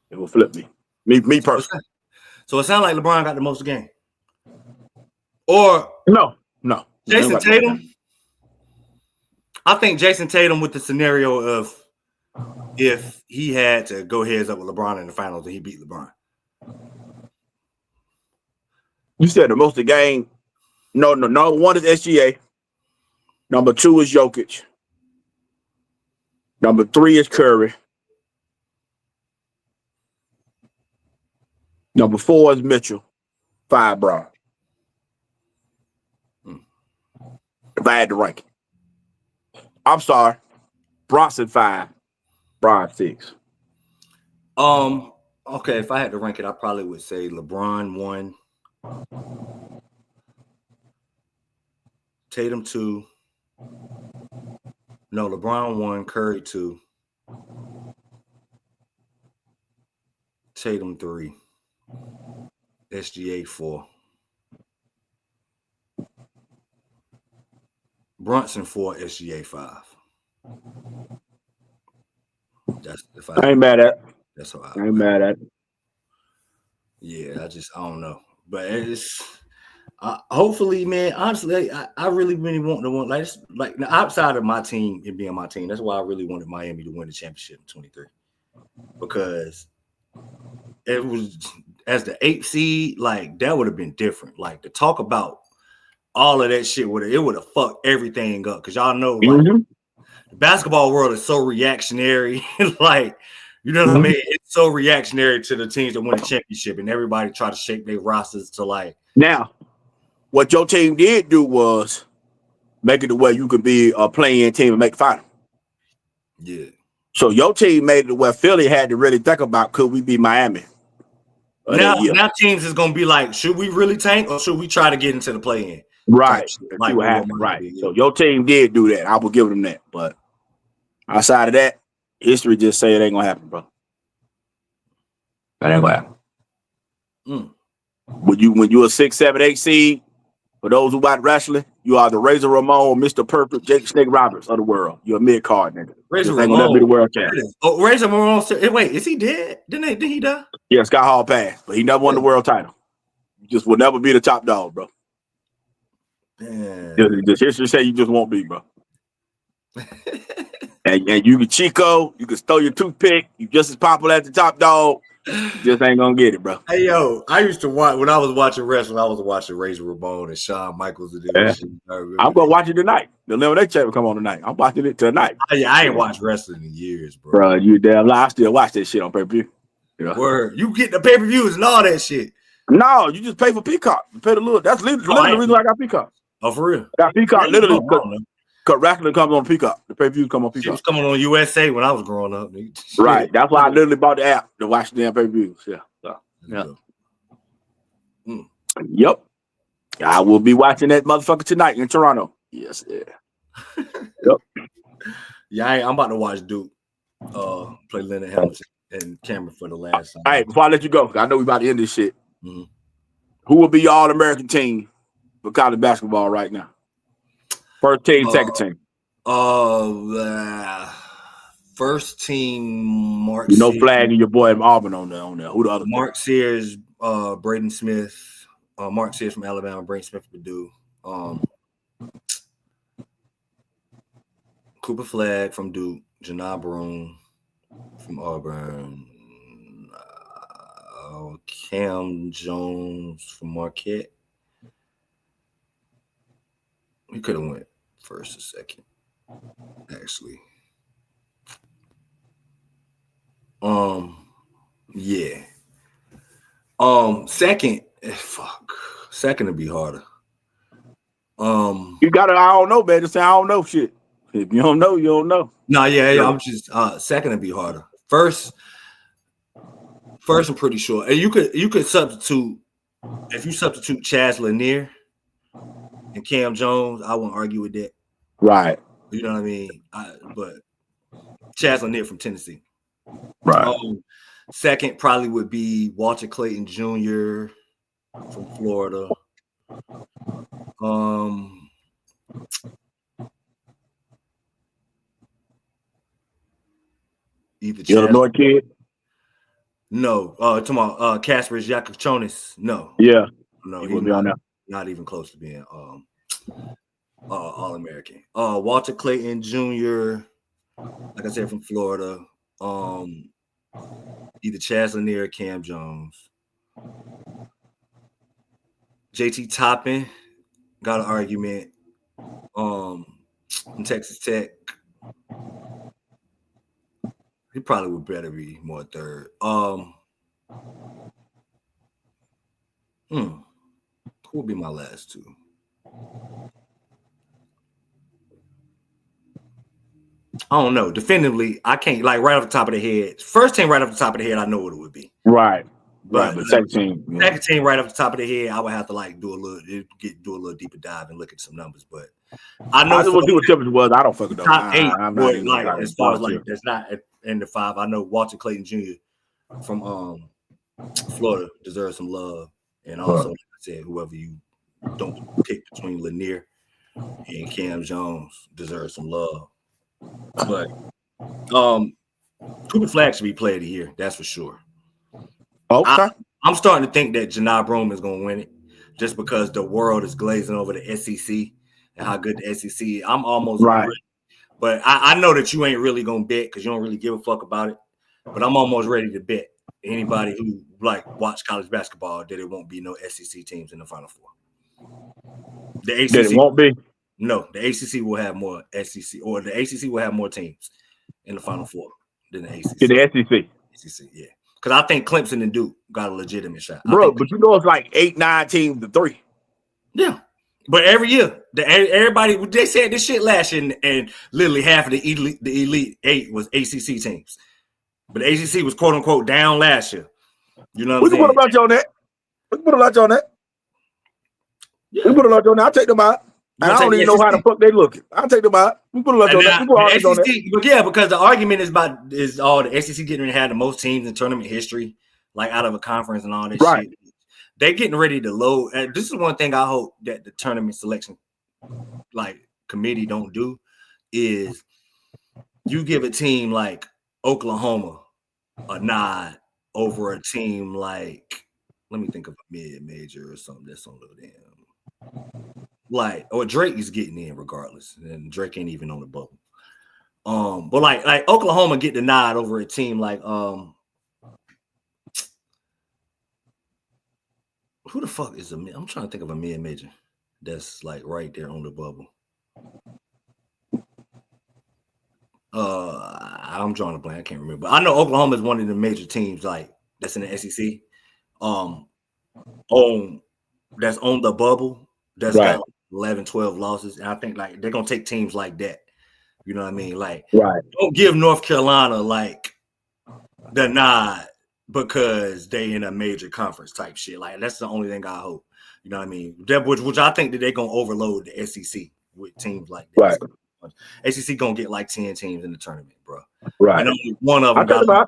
It will flip me. Me personally. So it sounds like LeBron got the most game. Or no. Jason Tatum. I think Jason Tatum with the scenario of if he had to go heads up with LeBron in the finals and he beat LeBron. You said the most of the game. No. Number 1 is SGA. Number 2 is Jokic. Number 3 is Curry. Number 4 is Mitchell. 5 Brown. If I had to rank it. I'm sorry. Bronson 5. Bron 6. Okay, if I had to rank it, I probably would say LeBron 1. Tatum 2. No, LeBron 1, Curry 2. Tatum 3. SGA 4. Brunson 4, SGA 5. That's if I ain't mad at. That's how I ain't mad at. Yeah, I don't know. But it's hopefully, man. Honestly, I really want the one like outside of my team and being my team. That's why I really wanted Miami to win the championship in 23 because it was as the 8th seed. That would have been different. To talk about all of that shit would have fucked everything up because y'all know the basketball world is so reactionary. You know what I mean? It's so reactionary to the teams that win the championship, and everybody try to shape their rosters to Now, what your team did do was make it to where you could be a playing team and make the final. Yeah. So your team made it to where Philly had to really think about could we be Miami? Now teams is gonna be should we really tank or should we try to get into the play-in? Right. What happened, right. So your team did do that. I will give them that. But outside of that, history just say it ain't gonna happen, bro. That ain't gonna happen. When you a 6, 7, 8 seed, for those who watch wrestling, you are the Razor Ramon, Mr. Perfect, Jake Snake Roberts of the world. You're a mid-card nigga. Razor Ramon gonna be the world champion. Oh, Razor Ramon. Wait, is he dead? Didn't he die? Yeah, Scott Hall passed, but he never won the world title. You just will never be the top dog, bro. Just history say you just won't be, bro. and you can Chico, you can stow your toothpick, you just as popular as the top dog. You just ain't gonna get it, bro. Hey yo, I used to watch when I was watching wrestling. I was watching Razor Ramon and Shawn Michaels. I'm gonna watch it tonight. The Elimination Chamber come on tonight. I'm watching it tonight. I ain't watched wrestling in years, bro. Bro, you damn lie. I still watch that shit on pay-per-view. Word, you get the pay-per-views and all that shit. No, you just pay for Peacock. You pay the little. That's literally the reason why I got Peacock. Oh, for real? I got Peacock literally because wrestling comes on Peacock. The pay-per-view come on Peacock. It was coming on USA when I was growing up. Right. That's why I literally bought the app to watch the damn pay-per-views. Yeah. Yep. I will be watching that motherfucker tonight in Toronto. Yes, yeah. Yep. Yeah, I'm about to watch Duke play Leonard Hamilton and Cameron for the last time. All right, before I let you go, I know we about to end this shit. Who will be your All-American team for college basketball right now? First team, second team. First team, Mark. You know, flagging your boy Auburn on there. Who the other? Mark Sears, Braden Smith, Mark Sears from Alabama, Braden Smith from Purdue, Cooper Flagg from Duke, Janai Broome from Auburn, Cam Jones from Marquette. We could have went first or second, actually. Yeah. Second would be harder. You gotta, I don't know, man. Just say I don't know shit. If you don't know, you don't know. No, yeah. I'm just second would be harder. First, I'm pretty sure. And you could substitute if you substitute Chaz Lanier and Cam Jones, I wouldn't argue with that. Right. You know what I mean? But Chaz Lanier from Tennessee. Right. Second probably would be Walter Clayton Jr. from Florida. Either Illinois kid? No. Talking about Kasper Jakachonis. No. Yeah. No, he would be on that. Not even close to being All-American. Walter Clayton Jr., like I said, from Florida. Either Chaz Lanier or Cam Jones. JT Toppin got an argument. From Texas Tech. He probably would better be more third. Who would be my last two? I don't know. Definitively, I can't, like, right off the top of the head. First team right off the top of the head, I know what it would be. Right. But second team. Yeah. Second team right off the top of the head, I would have to like do a little deeper dive and look at some numbers. But I know what the temperature was. I don't fucking know. Top 8, I'm not even like as far as like that's not in the 5. I know Walter Clayton Jr. from Florida deserves some love, and also like I said, whoever you don't pick between Lanier and Cam Jones deserves some love. But Cooper Flagg should be player of the year, that's for sure. Okay. I'm starting to think that Janai Broome is going to win it just because the world is glazing over the SEC and how good the SEC is. I'm almost right. Ready. But I know that you ain't really going to bet because you don't really give a fuck about it. But I'm almost ready to bet anybody who like watch college basketball that it won't be no SEC teams in the Final Four. The ACC that it won't be? No, the ACC will have more SEC or the ACC will have more teams in the Final Four than the ACC. In the SEC? SEC, yeah. Because I think Clemson and Duke got a legitimate shot. Bro, but you know it's like 8-9 teams to 3. Yeah. But every year, everybody, they said this shit last year, and literally half of the Elite 8 was ACC teams. But the ACC was quote-unquote down last year. You know what I'm saying? We can put a lot on that. We can put a lot on that. Yeah. We put a lot on that. I'll take them out. And I don't even know how the fuck they looking. I'll take them out. We put a lot on that. But yeah, because the argument is all the SEC getting ready to have the most teams in tournament history, like out of a conference and all this shit. They getting ready to load. And this is one thing I hope that the tournament selection like committee don't do is you give a team like Oklahoma a nod over a team like, let me think of a mid-major or something that's on the damn. Like, or Drake is getting in regardless, and Drake ain't even on the bubble. But like Oklahoma get the nod over a team like who the fuck is I'm trying to think of a mid-major that's like right there on the bubble. I'm drawing a blank. I can't remember. I know Oklahoma is one of the major teams like that's in the SEC. That's on the bubble. That's got 11, 12 losses. And I think like they're gonna take teams like that. You know what I mean? Like, don't give North Carolina like the nod because they in a major conference type shit. Like, that's the only thing I hope. You know what I mean? Which I think that they're gonna overload the SEC with teams like that. Right. SEC gonna get like 10 teams in the tournament, bro. Right. And only one of them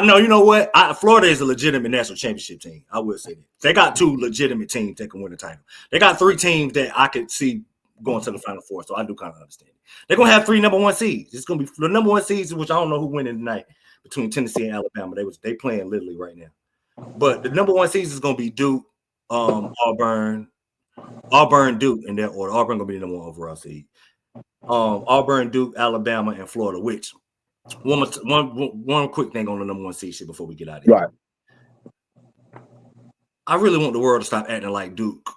no, you know what? Florida is a legitimate national championship team. I will say that. They got 2 legitimate teams that can win the title. They got 3 teams that I could see going to the Final Four. So I do kind of understand it. They're gonna have 3 number 1 seeds. It's gonna be the number 1 seeds, which I don't know who winning tonight between Tennessee and Alabama. They playing literally right now. But the number 1 seeds is gonna be Duke, Auburn, Duke in that order. Auburn gonna be the number 1 overall seed. Auburn, Duke, Alabama, and Florida. Which one quick thing on the number 1 seed shit before we get out of here. Right. I really want the world to stop acting like Duke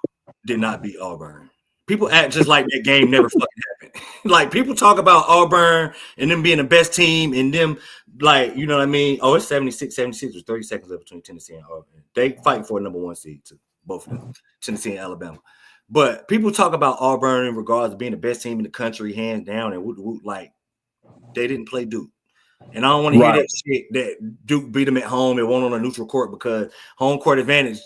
did not beat Auburn. People act just like that game never fucking happened. Like people talk about Auburn and them being the best team and them like, you know what I mean? Oh, it's 76 with 30 seconds left between Tennessee and Auburn. They fight for a number 1 seed too, both of them, Tennessee and Alabama. But people talk about Auburn in regards to being the best team in the country, hands down, and like they didn't play Duke. And I don't want to hear that shit that Duke beat them at home and won on a neutral court because home court advantage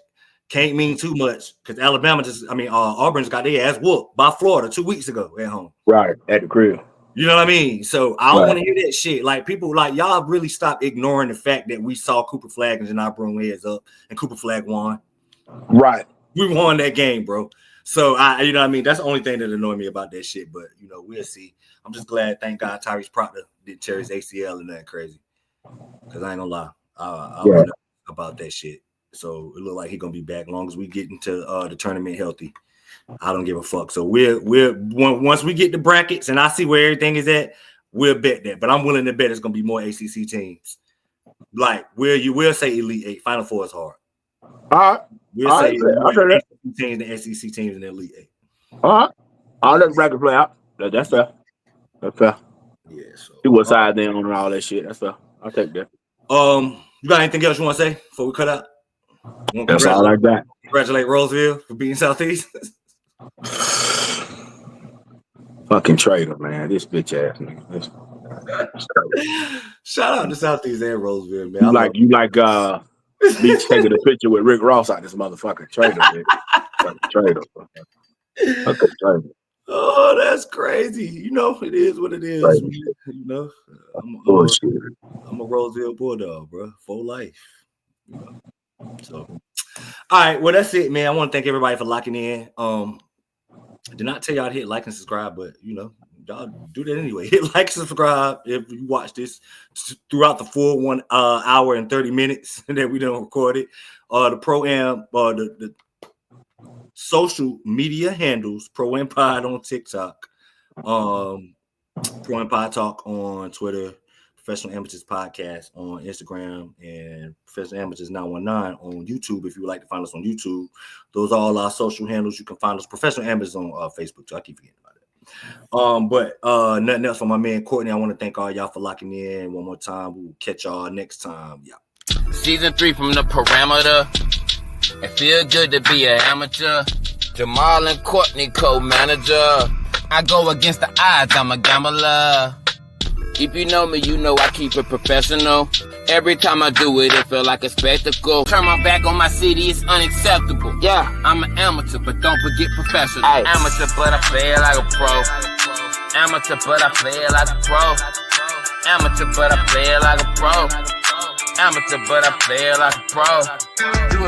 can't mean too much because Auburn just got their ass whooped by Florida 2 weeks ago at home. Right, at the crib. You know what I mean? So I don't want to hear that shit. Like people, like y'all really stop ignoring the fact that we saw Cooper Flagg and Janai Broom heads up and Cooper Flagg won. Right. We won that game, bro. So you know what I mean? That's the only thing that annoyed me about that shit. But you know, we'll see. I'm just glad, thank God, Tyrese Proctor didn't tear his ACL and that crazy. Because I ain't gonna lie. I wonder about that shit. So it look like he's gonna be back as long as we get into the tournament healthy. I don't give a fuck. So we're once we get the brackets and I see where everything is at, we'll bet that. But I'm willing to bet it's gonna be more ACC teams. Like you will say Elite 8. Final Four is hard. All right. We'll say ACC teams and SEC teams in the Elite 8. All right. I'll let the bracket play out. That's fair. That's fair. Yeah. So see what side they on and all that shit. That's fair. I'll take that. You got anything else you want to say before we cut out? That's all like that. Congratulate Roseville for beating Southeast. Fucking traitor, man. This bitch ass nigga. Shout out to Southeast and Roseville, man. You like Beach taking a picture with Rick Ross out this motherfucking traitor, man. Fucking traitor. Fucking traitor. Oh, that's crazy. You know, it is what it is. Right. You know, I'm a Roseville Bulldog, bro. For life. You know? So, all right. Well, that's it, man. I want to thank everybody for locking in. Did not tell y'all to hit like and subscribe, but you know, y'all do that anyway. Hit like and subscribe if you watch this throughout the full 1 hour and 30 minutes that we done recorded. The Pro-Am, the social media handles, Pro-Am Pod on TikTok, Pro-Am Pod Talk on Twitter, Professional Amateurs Podcast on Instagram, and Professional Amateurs 919 on YouTube. If you would like to find us on YouTube, those are all our social handles. You can find us Professional Amateurs on Facebook too. I keep forgetting about it. But nothing else from my man Courtney. I want to thank all y'all for locking in one more time. We'll catch y'all next time. Yeah. Season 3 from the parameter. It feel good to be an amateur. Jamal and Courtney co-manager. I go against the odds. I'm a gambler. If you know me, you know I keep it professional. Every time I do it, it feel like a spectacle. Turn my back on my city, it's unacceptable. Yeah, I'm an amateur, but don't forget professional. Aye. Amateur, but I play it like a pro. Amateur, but I play it like a pro. Amateur, but I play it like a pro. Amateur, but I play it like a pro.